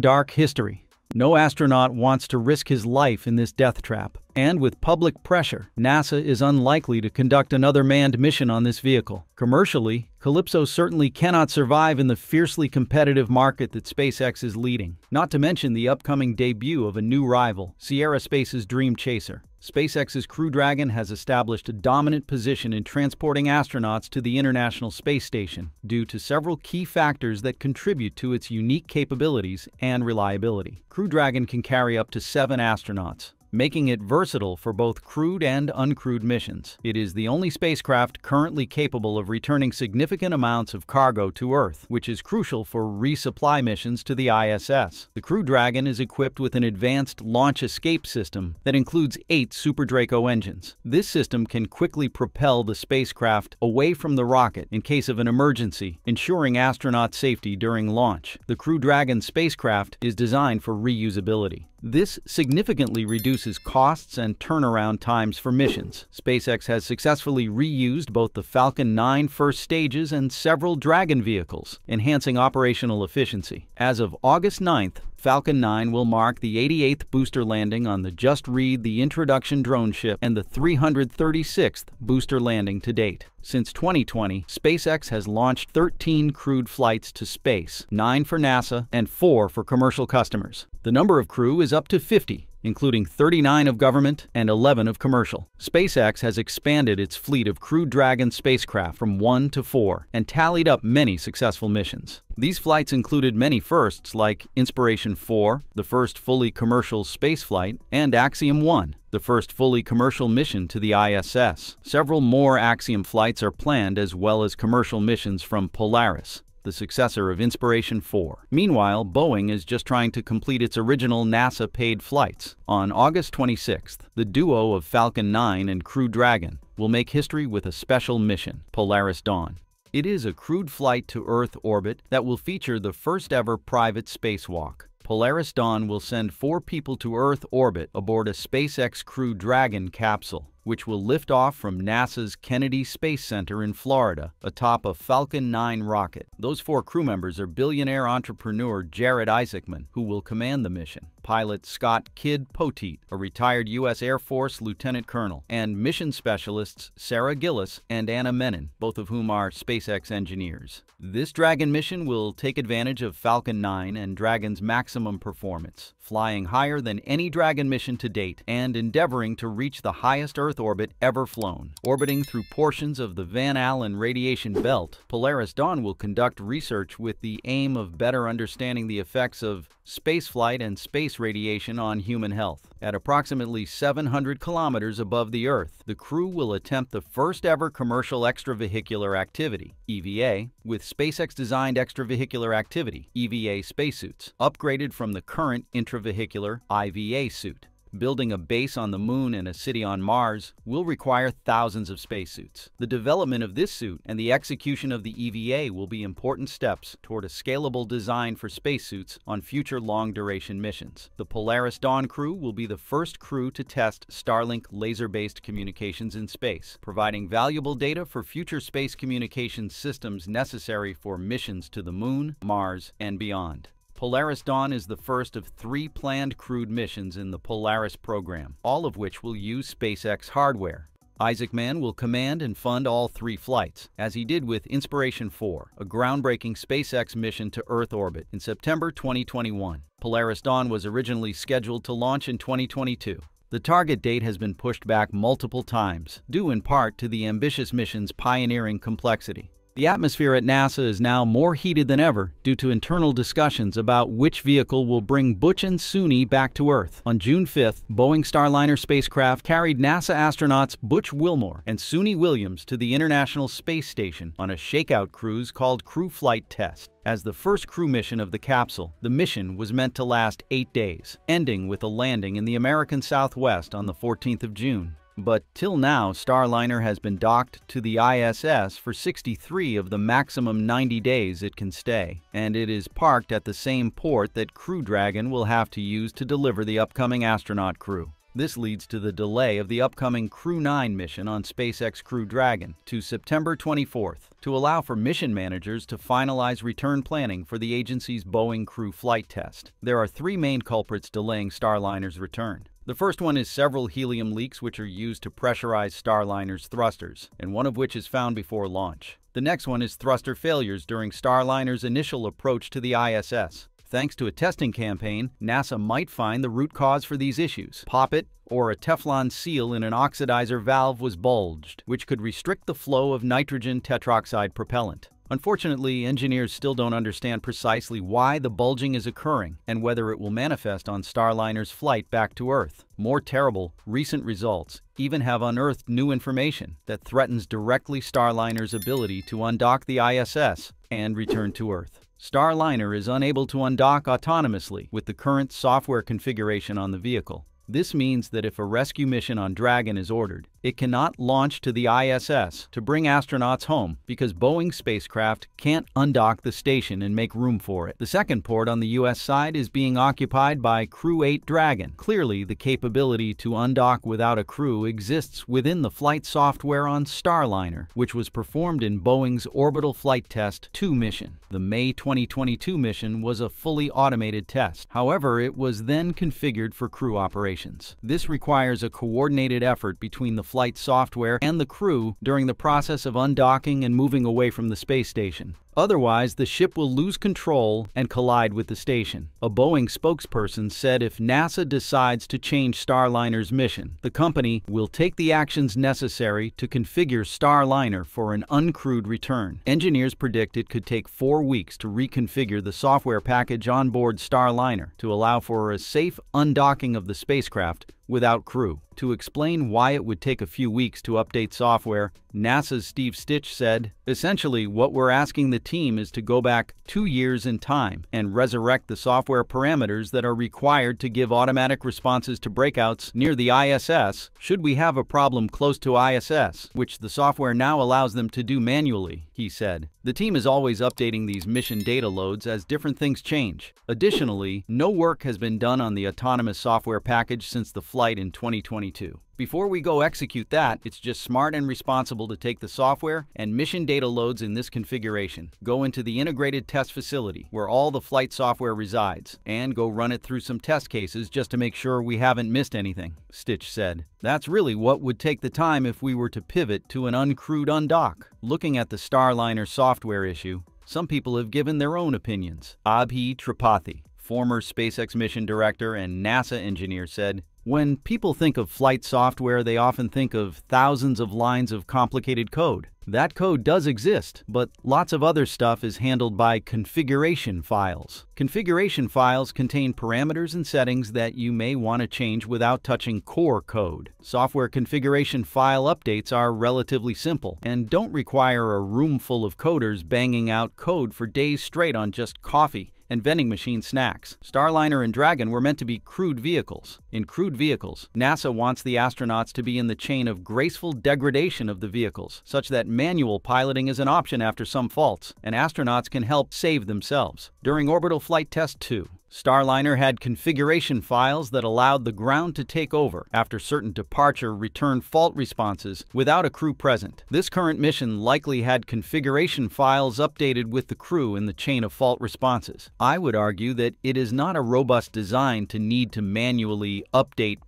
dark history. No astronaut wants to risk his life in this death trap, and with public pressure, NASA is unlikely to conduct another manned mission on this vehicle. Commercially, Calypso certainly cannot survive in the fiercely competitive market that SpaceX is leading, not to mention the upcoming debut of a new rival, Sierra Space's Dream Chaser. SpaceX's Crew Dragon has established a dominant position in transporting astronauts to the International Space Station due to several key factors that contribute to its unique capabilities and reliability. Crew Dragon can carry up to 7 astronauts, making it versatile for both crewed and uncrewed missions. It is the only spacecraft currently capable of returning significant amounts of cargo to Earth, which is crucial for resupply missions to the ISS. The Crew Dragon is equipped with an advanced launch escape system that includes 8 Super Draco engines. This system can quickly propel the spacecraft away from the rocket in case of an emergency, ensuring astronaut safety during launch. The Crew Dragon spacecraft is designed for reusability. This significantly reduces costs and turnaround times for missions. SpaceX has successfully reused both the Falcon 9 first stages and several Dragon vehicles, enhancing operational efficiency. As of August 9th, Falcon 9 will mark the 88th booster landing on the Just Read the Introduction drone ship and the 336th booster landing to date. Since 2020, SpaceX has launched 13 crewed flights to space, 9 for NASA and 4 for commercial customers. The number of crew is up to 50, including 39 of government and 11 of commercial. SpaceX has expanded its fleet of Crew Dragon spacecraft from 1 to 4 and tallied up many successful missions. These flights included many firsts like Inspiration 4, the first fully commercial spaceflight, and Axiom 1, the first fully commercial mission to the ISS. Several more Axiom flights are planned, as well as commercial missions from Polaris, the successor of Inspiration 4. Meanwhile, Boeing is just trying to complete its original NASA-paid flights. On August 26th, the duo of Falcon 9 and Crew Dragon will make history with a special mission, Polaris Dawn. It is a crewed flight to Earth orbit that will feature the first-ever private spacewalk. Polaris Dawn will send 4 people to Earth orbit aboard a SpaceX Crew Dragon capsule, which will lift off from NASA's Kennedy Space Center in Florida atop a Falcon 9 rocket. Those 4 crew members are billionaire entrepreneur Jared Isaacman, who will command the mission, pilot Scott "Kid" Poteet, a retired U.S. Air Force lieutenant colonel, and mission specialists Sarah Gillis and Anna Menon, both of whom are SpaceX engineers. This Dragon mission will take advantage of Falcon 9 and Dragon's maximum performance, flying higher than any Dragon mission to date and endeavoring to reach the highest Earth orbit ever flown. Orbiting through portions of the Van Allen radiation belt, Polaris Dawn will conduct research with the aim of better understanding the effects of spaceflight and space radiation on human health. At approximately 700 kilometers above the Earth, the crew will attempt the first ever commercial extravehicular activity, EVA, with SpaceX-designed extravehicular activity, EVA spacesuits, upgraded from the current intravehicular IVA suit. Building a base on the Moon and a city on Mars will require thousands of spacesuits. The development of this suit and the execution of the EVA will be important steps toward a scalable design for spacesuits on future long-duration missions. The Polaris Dawn crew will be the first crew to test Starlink laser-based communications in space, providing valuable data for future space communications systems necessary for missions to the Moon, Mars, and beyond. Polaris Dawn is the first of 3 planned crewed missions in the Polaris program, all of which will use SpaceX hardware. Isaacman will command and fund all 3 flights, as he did with Inspiration 4, a groundbreaking SpaceX mission to Earth orbit in September 2021. Polaris Dawn was originally scheduled to launch in 2022. The target date has been pushed back multiple times, due in part to the ambitious mission's pioneering complexity. The atmosphere at NASA is now more heated than ever due to internal discussions about which vehicle will bring Butch and Suni back to Earth. On June 5th, Boeing Starliner spacecraft carried NASA astronauts Butch Wilmore and Suni Williams to the International Space Station on a shakeout cruise called Crew Flight Test. As the first crew mission of the capsule, the mission was meant to last 8 days, ending with a landing in the American Southwest on the 14th of June. But till now, Starliner has been docked to the ISS for 63 of the maximum 90 days it can stay, and it is parked at the same port that Crew Dragon will have to use to deliver the upcoming astronaut crew. This leads to the delay of the upcoming Crew 9 mission on SpaceX Crew Dragon to September 24th, to allow for mission managers to finalize return planning for the agency's Boeing Crew Flight Test. There are 3 main culprits delaying Starliner's return. The first one is several helium leaks which are used to pressurize Starliner's thrusters, and one of which is found before launch. The next one is thruster failures during Starliner's initial approach to the ISS. Thanks to a testing campaign, NASA might find the root cause for these issues. Poppet, or a Teflon seal in an oxidizer valve, was bulged, which could restrict the flow of nitrogen tetroxide propellant. Unfortunately, engineers still don't understand precisely why the bulging is occurring and whether it will manifest on Starliner's flight back to Earth. More terrible, recent results even have unearthed new information that threatens directly Starliner's ability to undock the ISS and return to Earth. Starliner is unable to undock autonomously with the current software configuration on the vehicle. This means that if a rescue mission on Dragon is ordered, it cannot launch to the ISS to bring astronauts home because Boeing spacecraft can't undock the station and make room for it. The second port on the US side is being occupied by Crew 8 Dragon. Clearly, the capability to undock without a crew exists within the flight software on Starliner, which was performed in Boeing's Orbital Flight Test 2 mission. The May 2022 mission was a fully automated test. However, it was then configured for crew operations. This requires a coordinated effort between the flight software and the crew during the process of undocking and moving away from the space station. Otherwise, the ship will lose control and collide with the station. A Boeing spokesperson said if NASA decides to change Starliner's mission, the company will take the actions necessary to configure Starliner for an uncrewed return. Engineers predict it could take 4 weeks to reconfigure the software package on board Starliner to allow for a safe undocking of the spacecraft without crew. To explain why it would take a few weeks to update software, NASA's Steve Stitch said, "Essentially, what we're asking the team is to go back 2 years in time and resurrect the software parameters that are required to give automatic responses to breakouts near the ISS should we have a problem close to ISS, which the software now allows them to do manually," he said. The team is always updating these mission data loads as different things change. Additionally, no work has been done on the autonomous software package since the flight in 2022. Before we go execute that, it's just smart and responsible to take the software and mission data loads in this configuration, go into the integrated test facility where all the flight software resides, and go run it through some test cases just to make sure we haven't missed anything, Stitch said. That's really what would take the time if we were to pivot to an uncrewed undock. Looking at the Starliner software issue, some people have given their own opinions. Abhi Tripathi, former SpaceX mission director and NASA engineer, said, "When people think of flight software, they often think of thousands of lines of complicated code. That code does exist, but lots of other stuff is handled by configuration files. Configuration files contain parameters and settings that you may want to change without touching core code. Software configuration file updates are relatively simple and don't require a room full of coders banging out code for days straight on just coffee and vending machine snacks. Starliner and Dragon were meant to be crewed vehicles. In crewed vehicles, NASA wants the astronauts to be in the chain of graceful degradation of the vehicles, such that manual piloting is an option after some faults, and astronauts can help save themselves. During Orbital Flight Test 2, Starliner had configuration files that allowed the ground to take over after certain departure return fault responses without a crew present. This current mission likely had configuration files updated with the crew in the chain of fault responses. I would argue that it is not a robust design to need to manually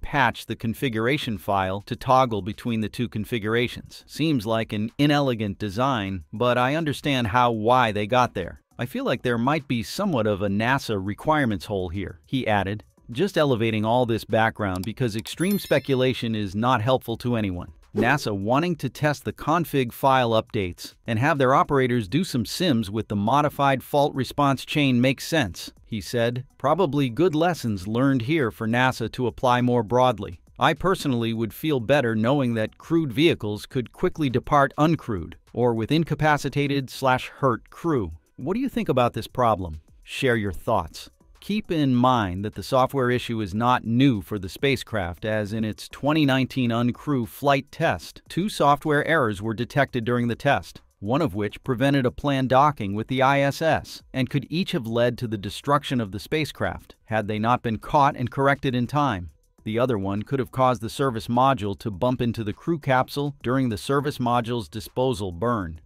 patch the configuration file to toggle between the two configurations. Seems like an inelegant design, but I understand why they got there. I feel like there might be somewhat of a NASA requirements hole here," he added, just elevating all this background because extreme speculation is not helpful to anyone. NASA wanting to test the config file updates and have their operators do some sims with the modified fault response chain makes sense, he said. Probably good lessons learned here for NASA to apply more broadly. I personally would feel better knowing that crewed vehicles could quickly depart uncrewed or with incapacitated/hurt crew. What do you think about this problem? Share your thoughts. Keep in mind that the software issue is not new for the spacecraft, as in its 2019 uncrewed flight test, 2 software errors were detected during the test, one of which prevented a planned docking with the ISS, and could each have led to the destruction of the spacecraft, had they not been caught and corrected in time. The other one could have caused the service module to bump into the crew capsule during the service module's disposal burn.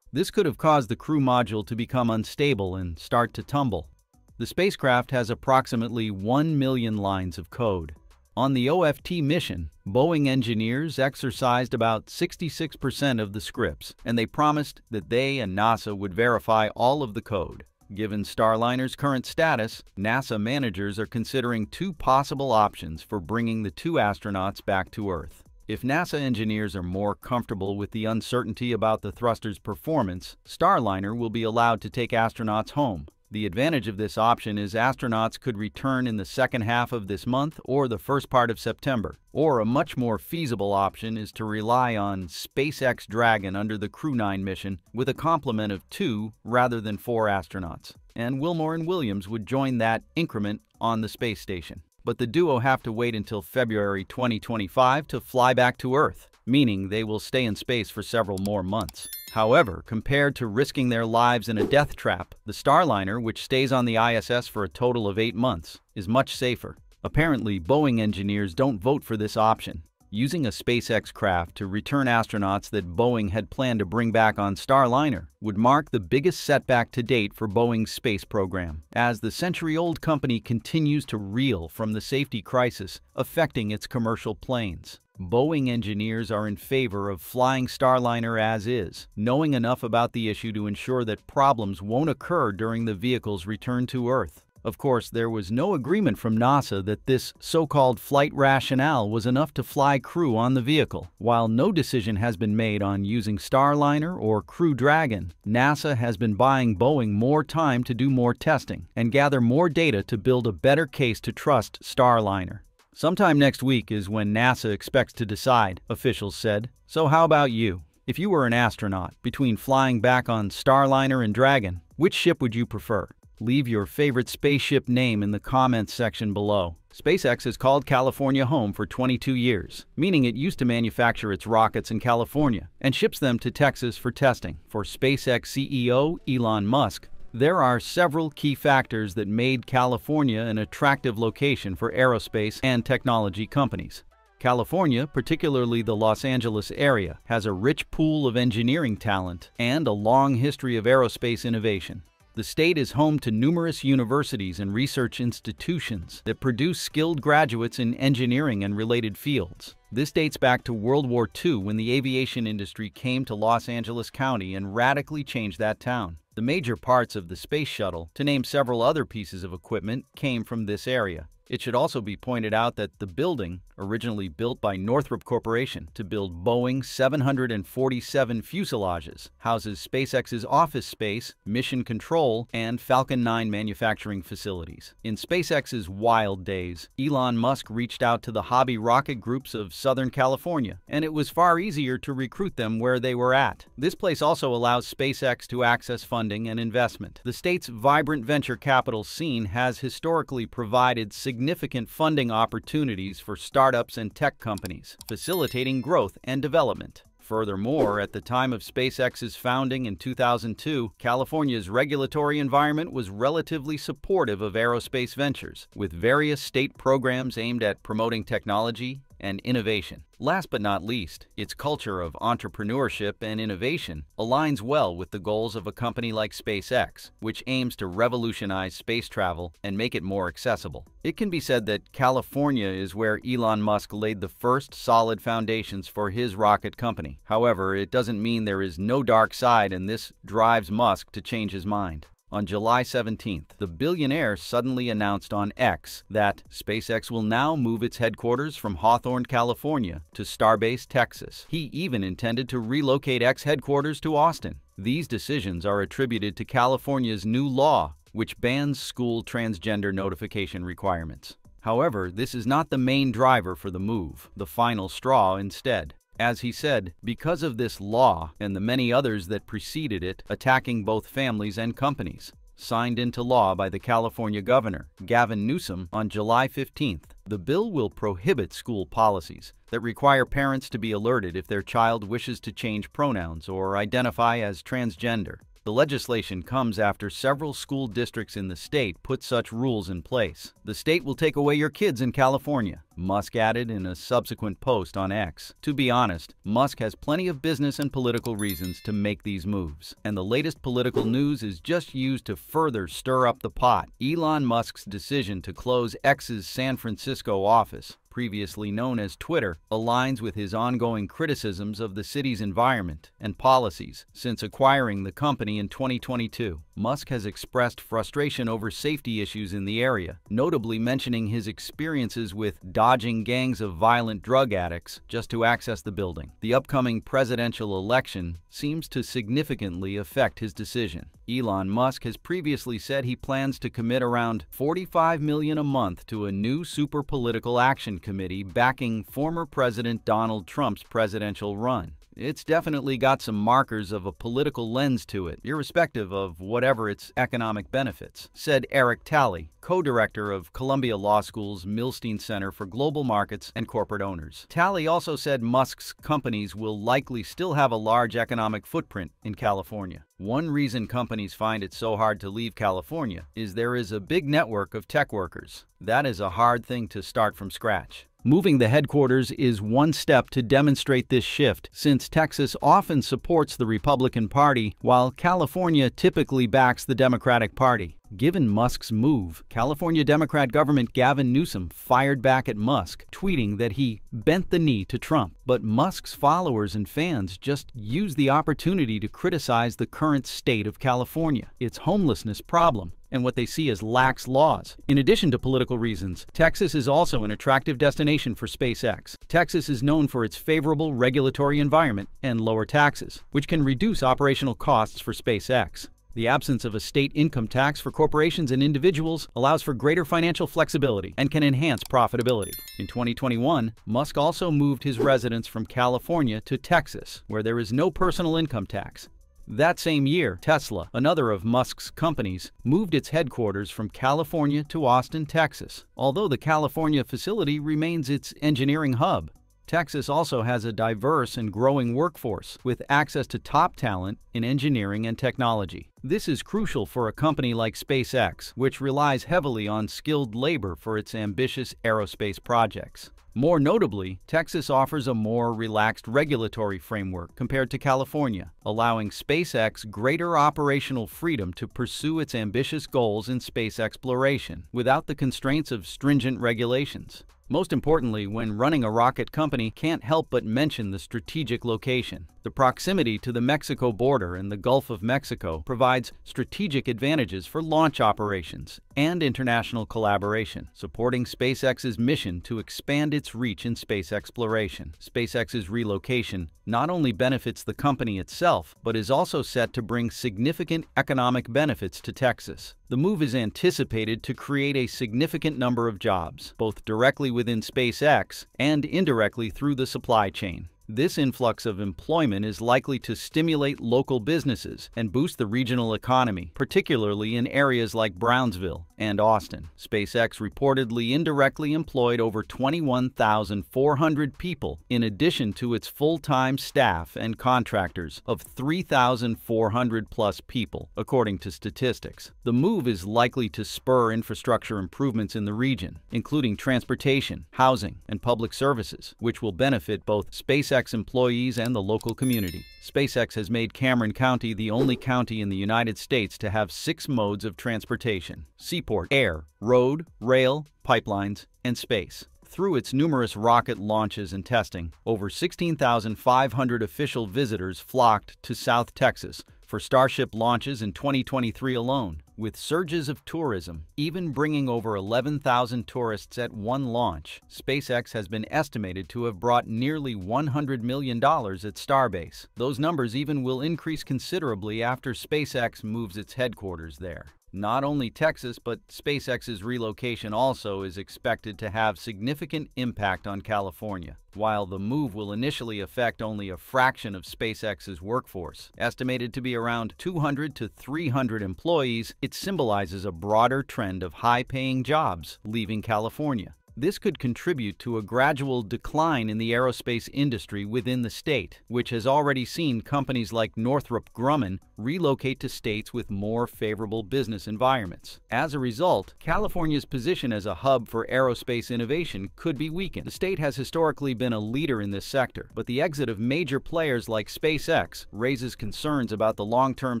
This could have caused the crew module to become unstable and start to tumble. The spacecraft has approximately 1 million lines of code. On the OFT mission, Boeing engineers exercised about 66% of the scripts, and they promised that they and NASA would verify all of the code. Given Starliner's current status, NASA managers are considering 2 possible options for bringing the 2 astronauts back to Earth. If NASA engineers are more comfortable with the uncertainty about the thruster's performance, Starliner will be allowed to take astronauts home. The advantage of this option is astronauts could return in the second half of this month or the first part of September. Or a much more feasible option is to rely on SpaceX Dragon under the Crew 9 mission with a complement of 2 rather than 4 astronauts. And Wilmore and Williams would join that increment on the space station. but the duo have to wait until February 2025 to fly back to Earth, meaning they will stay in space for several more months. However, compared to risking their lives in a death trap, the Starliner, which stays on the ISS for a total of 8 months, is much safer. Apparently, Boeing engineers don't vote for this option. Using a SpaceX craft to return astronauts that Boeing had planned to bring back on Starliner would mark the biggest setback to date for Boeing's space program, as the century-old company continues to reel from the safety crisis affecting its commercial planes. Boeing engineers are in favor of flying Starliner as is, knowing enough about the issue to ensure that problems won't occur during the vehicle's return to Earth. Of course, there was no agreement from NASA that this so-called flight rationale was enough to fly crew on the vehicle. While no decision has been made on using Starliner or Crew Dragon, NASA has been buying Boeing more time to do more testing and gather more data to build a better case to trust Starliner. Sometime next week is when NASA expects to decide, officials said. So how about you? If you were an astronaut, between flying back on Starliner and Dragon, which ship would you prefer? Leave your favorite spaceship name in the comments section below. SpaceX has called California home for 22 years, meaning it used to manufacture its rockets in California and ships them to Texas for testing. For SpaceX CEO Elon Musk, there are several key factors that made California an attractive location for aerospace and technology companies. California, particularly the Los Angeles area, has a rich pool of engineering talent and a long history of aerospace innovation. The state is home to numerous universities and research institutions that produce skilled graduates in engineering and related fields. This dates back to World War II, when the aviation industry came to Los Angeles County and radically changed that town. The major parts of the space shuttle, to name several other pieces of equipment, came from this area. It should also be pointed out that the building, originally built by Northrop Corporation to build Boeing 747 fuselages, houses SpaceX's office space, mission control, and Falcon 9 manufacturing facilities. In SpaceX's wild days, Elon Musk reached out to the hobby rocket groups of Southern California, and it was far easier to recruit them where they were at. This place also allows SpaceX to access funding and investment. The state's vibrant venture capital scene has historically provided significant funding opportunities for startups and tech companies, facilitating growth and development. Furthermore, at the time of SpaceX's founding in 2002, California's regulatory environment was relatively supportive of aerospace ventures, with various state programs aimed at promoting technology and innovation. Last but not least, its culture of entrepreneurship and innovation aligns well with the goals of a company like SpaceX, which aims to revolutionize space travel and make it more accessible. It can be said that California is where Elon Musk laid the first solid foundations for his rocket company. However, it doesn't mean there is no dark side, and this drives Musk to change his mind. On July 17th, the billionaire suddenly announced on X that SpaceX will now move its headquarters from Hawthorne, California to Starbase, Texas. He even intended to relocate X headquarters to Austin. These decisions are attributed to California's new law, which bans school transgender notification requirements. However, this is not the main driver for the move, the final straw instead. As he said, because of this law and the many others that preceded it, attacking both families and companies, signed into law by the California governor, Gavin Newsom, on July 15th, the bill will prohibit school policies that require parents to be alerted if their child wishes to change pronouns or identify as transgender. The legislation comes after several school districts in the state put such rules in place. The state will take away your kids in California, Musk added in a subsequent post on X. To be honest, Musk has plenty of business and political reasons to make these moves, and the latest political news is just used to further stir up the pot. Elon Musk's decision to close X's San Francisco office, previously known as Twitter, aligns with his ongoing criticisms of the city's environment and policies since acquiring the company in 2022. Musk has expressed frustration over safety issues in the area, notably mentioning his experiences with dodging gangs of violent drug addicts just to access the building. The upcoming presidential election seems to significantly affect his decision. Elon Musk has previously said he plans to commit around $45 million a month to a new super political action committee backing former President Donald Trump's presidential run. It's definitely got some markers of a political lens to it, irrespective of whatever its economic benefits, said Eric Talley, co-director of Columbia Law School's Milstein Center for Global Markets and Corporate Owners. Talley also said Musk's companies will likely still have a large economic footprint in California. One reason companies find it so hard to leave California is there is a big network of tech workers. That is a hard thing to start from scratch. Moving the headquarters is one step to demonstrate this shift, since Texas often supports the Republican Party, while California typically backs the Democratic Party. Given Musk's move, California Democrat Governor Gavin Newsom fired back at Musk, tweeting that he bent the knee to Trump. But Musk's followers and fans just used the opportunity to criticize the current state of California, its homelessness problem, and what they see as lax laws. In addition to political reasons, Texas is also an attractive destination for SpaceX. Texas is known for its favorable regulatory environment and lower taxes, which can reduce operational costs for SpaceX. The absence of a state income tax for corporations and individuals allows for greater financial flexibility and can enhance profitability. In 2021, Musk also moved his residence from California to Texas, where there is no personal income tax. That same year, Tesla, another of Musk's companies, moved its headquarters from California to Austin, Texas. Although the California facility remains its engineering hub, Texas also has a diverse and growing workforce with access to top talent in engineering and technology. This is crucial for a company like SpaceX, which relies heavily on skilled labor for its ambitious aerospace projects. More notably, Texas offers a more relaxed regulatory framework compared to California, allowing SpaceX greater operational freedom to pursue its ambitious goals in space exploration without the constraints of stringent regulations. Most importantly, when running a rocket company, can't help but mention the strategic location. The proximity to the Mexico border and the Gulf of Mexico provides strategic advantages for launch operations and international collaboration, supporting SpaceX's mission to expand its reach in space exploration. SpaceX's relocation not only benefits the company itself, but is also set to bring significant economic benefits to Texas. The move is anticipated to create a significant number of jobs, both directly within SpaceX and indirectly through the supply chain. This influx of employment is likely to stimulate local businesses and boost the regional economy, particularly in areas like Brownsville and Austin. SpaceX reportedly indirectly employed over 21,400 people in addition to its full-time staff and contractors of 3,400 plus people, according to statistics. The move is likely to spur infrastructure improvements in the region, including transportation, housing, and public services, which will benefit both SpaceX employees and the local community. SpaceX has made Cameron County the only county in the United States to have 6 modes of transportation: seaport, air, road, rail, pipelines, and space. Through its numerous rocket launches and testing, over 16,500 official visitors flocked to South Texas for Starship launches in 2023 alone, with surges of tourism, even bringing over 11,000 tourists at one launch. SpaceX has been estimated to have brought nearly $100 million at Starbase. Those numbers even will increase considerably after SpaceX moves its headquarters there. Not only Texas, but SpaceX's relocation also is expected to have significant impact on California. While the move will initially affect only a fraction of SpaceX's workforce, estimated to be around 200 to 300 employees, it symbolizes a broader trend of high-paying jobs leaving California. This could contribute to a gradual decline in the aerospace industry within the state, which has already seen companies like Northrop Grumman relocate to states with more favorable business environments. As a result, California's position as a hub for aerospace innovation could be weakened. The state has historically been a leader in this sector, but the exit of major players like SpaceX raises concerns about the long-term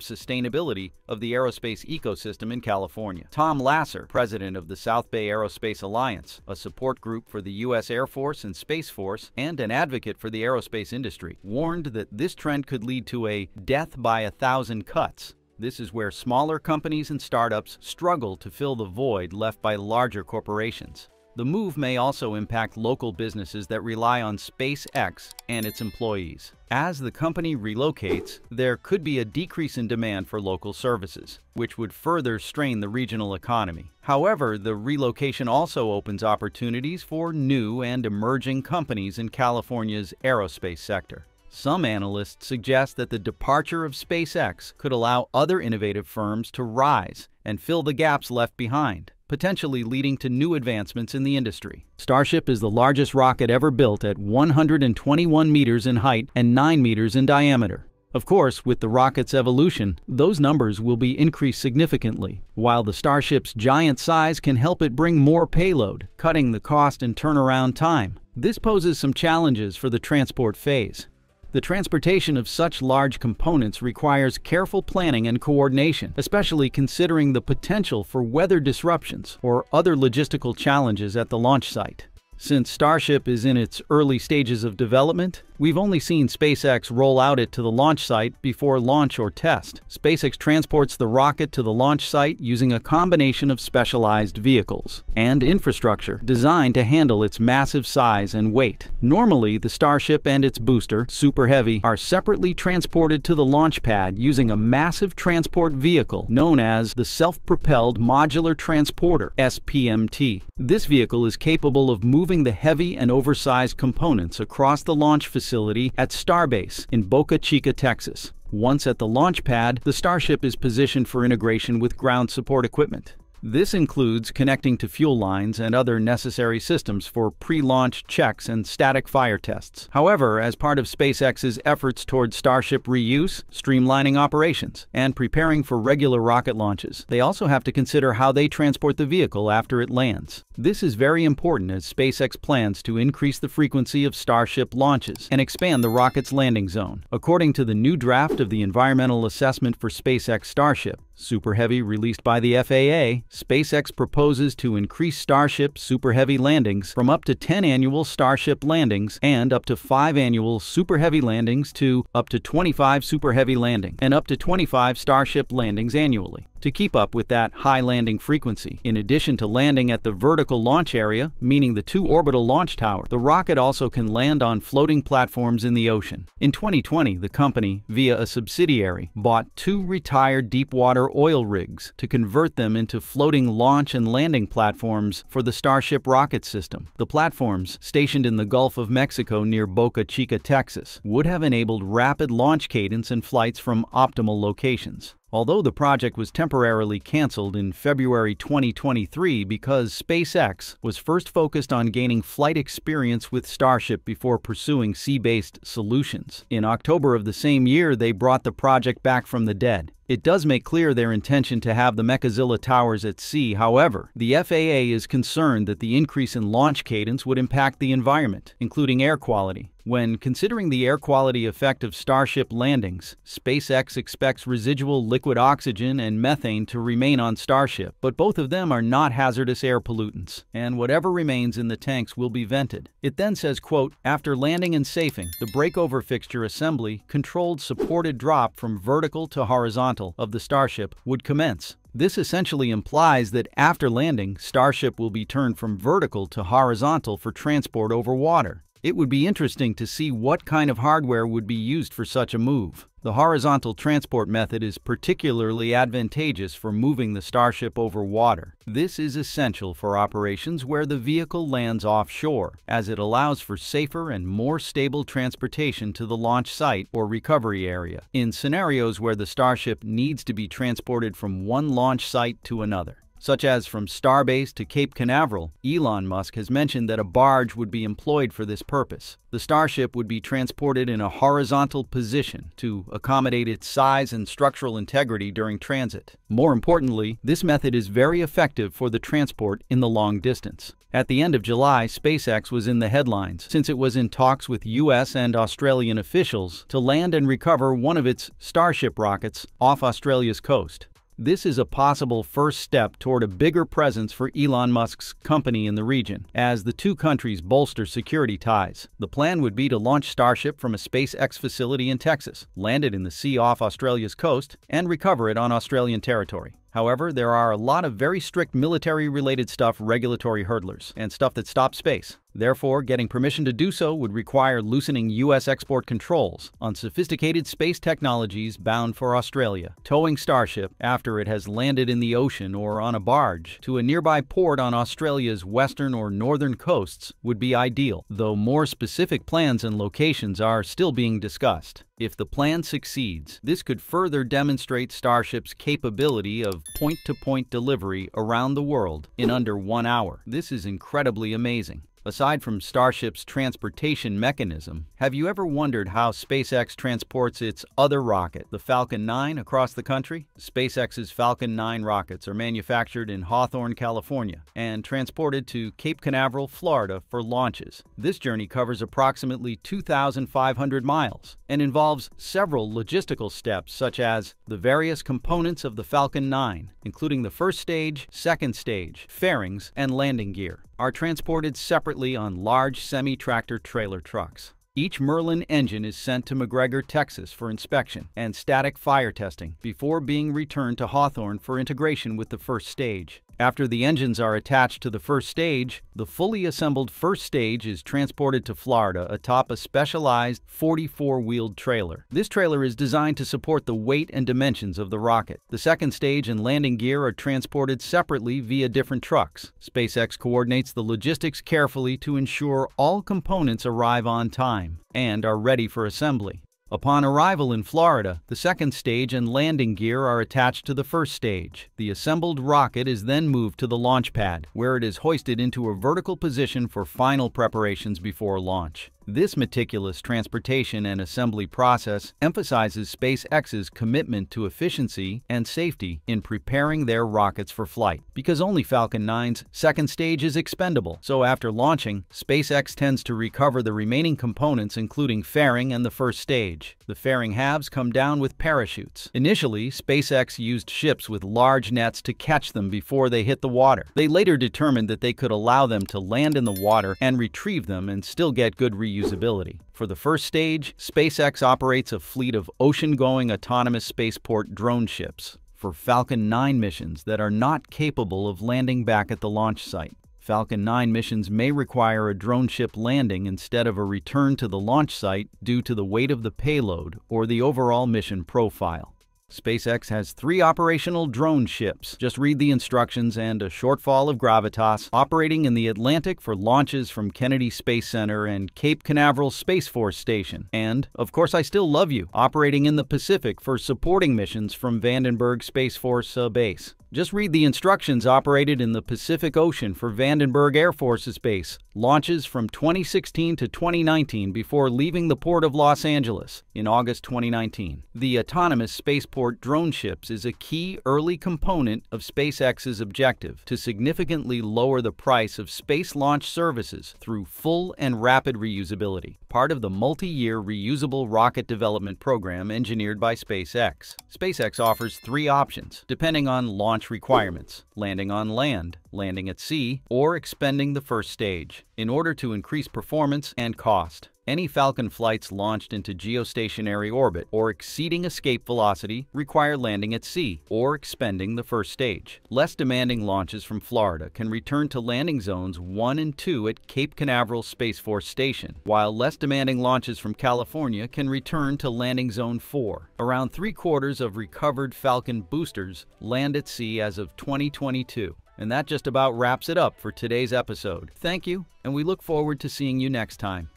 sustainability of the aerospace ecosystem in California. Tom Lasser, president of the South Bay Aerospace Alliance, a support group for the U.S. Air Force and Space Force, and an advocate for the aerospace industry, warned that this trend could lead to a death by 1,000 cuts. This is where smaller companies and startups struggle to fill the void left by larger corporations. The move may also impact local businesses that rely on SpaceX and its employees. As the company relocates, there could be a decrease in demand for local services, which would further strain the regional economy. However, the relocation also opens opportunities for new and emerging companies in California's aerospace sector. Some analysts suggest that the departure of SpaceX could allow other innovative firms to rise and fill the gaps left behind, potentially leading to new advancements in the industry. Starship is the largest rocket ever built at 121 meters in height and 9 meters in diameter. Of course, with the rocket's evolution, those numbers will be increased significantly, while the Starship's giant size can help it bring more payload, cutting the cost and turnaround time. This poses some challenges for the transport phase. The transportation of such large components requires careful planning and coordination, especially considering the potential for weather disruptions or other logistical challenges at the launch site. Since Starship is in its early stages of development, we've only seen SpaceX roll out it to the launch site before launch or test. SpaceX transports the rocket to the launch site using a combination of specialized vehicles and infrastructure designed to handle its massive size and weight. Normally, the Starship and its booster, Super Heavy, are separately transported to the launch pad using a massive transport vehicle known as the Self-Propelled Modular Transporter, SPMT. This vehicle is capable of moving the heavy and oversized components across the launch facility at Starbase in Boca Chica, Texas. Once at the launch pad, the Starship is positioned for integration with ground support equipment. This includes connecting to fuel lines and other necessary systems for pre-launch checks and static fire tests. However, as part of SpaceX's efforts toward Starship reuse, streamlining operations, and preparing for regular rocket launches, they also have to consider how they transport the vehicle after it lands. This is very important as SpaceX plans to increase the frequency of Starship launches and expand the rocket's landing zone. According to the new draft of the Environmental Assessment for SpaceX Starship, Super Heavy released by the FAA, SpaceX proposes to increase Starship Super Heavy landings from up to 10 annual Starship landings and up to 5 annual Super Heavy landings to up to 25 Super Heavy landings and up to 25 Starship landings annually, to keep up with that high landing frequency. In addition to landing at the vertical launch area, meaning the 2 orbital launch towers, the rocket also can land on floating platforms in the ocean. In 2020, the company, via a subsidiary, bought 2 retired deep-water oil rigs to convert them into floating launch and landing platforms for the Starship rocket system. The platforms, stationed in the Gulf of Mexico near Boca Chica, Texas, would have enabled rapid launch cadence and flights from optimal locations. Although the project was temporarily canceled in February 2023 because SpaceX was first focused on gaining flight experience with Starship before pursuing sea-based solutions. In October of the same year, they brought the project back from the dead. It does make clear their intention to have the Mechazilla towers at sea. However, the FAA is concerned that the increase in launch cadence would impact the environment, including air quality. When considering the air quality effect of Starship landings, SpaceX expects residual liquid oxygen and methane to remain on Starship, but both of them are not hazardous air pollutants, and whatever remains in the tanks will be vented. It then says, quote, "After landing and safing, the breakover fixture assembly, controlled supported drop from vertical to horizontal of the Starship, would commence." This essentially implies that after landing, Starship will be turned from vertical to horizontal for transport over water. It would be interesting to see what kind of hardware would be used for such a move. The horizontal transport method is particularly advantageous for moving the Starship over water. This is essential for operations where the vehicle lands offshore, as it allows for safer and more stable transportation to the launch site or recovery area, in scenarios where the Starship needs to be transported from one launch site to another, such as from Starbase to Cape Canaveral. Elon Musk has mentioned that a barge would be employed for this purpose. The Starship would be transported in a horizontal position to accommodate its size and structural integrity during transit. More importantly, this method is very effective for the transport in the long distance. At the end of July, SpaceX was in the headlines since it was in talks with US and Australian officials to land and recover one of its Starship rockets off Australia's coast. This is a possible first step toward a bigger presence for Elon Musk's company in the region, as the two countries bolster security ties. The plan would be to launch Starship from a SpaceX facility in Texas, land it in the sea off Australia's coast, and recover it on Australian territory. However, there are a lot of very strict military-related regulatory hurdlers, and stuff that stops space. Therefore, getting permission to do so would require loosening U.S. export controls on sophisticated space technologies bound for Australia. Towing Starship, after it has landed in the ocean or on a barge, to a nearby port on Australia's western or northern coasts would be ideal, though more specific plans and locations are still being discussed. If the plan succeeds, this could further demonstrate Starship's capability of point-to-point delivery around the world in under 1 hour. This is incredibly amazing. Aside from Starship's transportation mechanism, have you ever wondered how SpaceX transports its other rocket, the Falcon 9, across the country? SpaceX's Falcon 9 rockets are manufactured in Hawthorne, California, and transported to Cape Canaveral, Florida for launches. This journey covers approximately 2,500 miles and involves several logistical steps such as the various components of the Falcon 9, including the first stage, second stage, fairings, and landing gear, are transported separately on large semi-tractor trailer trucks. Each Merlin engine is sent to McGregor, Texas for inspection and static fire testing before being returned to Hawthorne for integration with the first stage. After the engines are attached to the first stage, the fully assembled first stage is transported to Florida atop a specialized 44-wheeled trailer. This trailer is designed to support the weight and dimensions of the rocket. The second stage and landing gear are transported separately via different trucks. SpaceX coordinates the logistics carefully to ensure all components arrive on time and are ready for assembly. Upon arrival in Florida, the second stage and landing gear are attached to the first stage. The assembled rocket is then moved to the launch pad, where it is hoisted into a vertical position for final preparations before launch. This meticulous transportation and assembly process emphasizes SpaceX's commitment to efficiency and safety in preparing their rockets for flight. Because only Falcon 9's second stage is expendable, so after launching, SpaceX tends to recover the remaining components including fairing and the first stage. The fairing halves come down with parachutes. Initially, SpaceX used ships with large nets to catch them before they hit the water. They later determined that they could allow them to land in the water and retrieve them and still get good reusability. For the first stage, SpaceX operates a fleet of ocean-going autonomous spaceport drone ships for Falcon 9 missions that are not capable of landing back at the launch site. Falcon 9 missions may require a drone ship landing instead of a return to the launch site due to the weight of the payload or the overall mission profile. SpaceX has 3 operational drone ships. Just read the instructions and a shortfall of gravitas, operating in the Atlantic for launches from Kennedy Space Center and Cape Canaveral Space Force Station. And, of course I Still Love You, operating in the Pacific for supporting missions from Vandenberg Space Force Base. Just read the instructions operated in the Pacific Ocean for Vandenberg Air Force's base. Launches from 2016 to 2019 before leaving the port of Los Angeles in August 2019. The autonomous spaceport drone ships is a key early component of SpaceX's objective to significantly lower the price of space launch services through full and rapid reusability, part of the multi-year reusable rocket development program engineered by SpaceX. SpaceX offers 3 options, depending on launch requirements: landing on land, landing at sea, or expending the first stage. In order to increase performance and cost, any Falcon flights launched into geostationary orbit or exceeding escape velocity require landing at sea or expending the first stage. Less demanding launches from Florida can return to landing zones 1 and 2 at Cape Canaveral Space Force Station, while less demanding launches from California can return to landing zone 4. Around 3/4 of recovered Falcon boosters land at sea as of 2022. And that just about wraps it up for today's episode. Thank you, and we look forward to seeing you next time.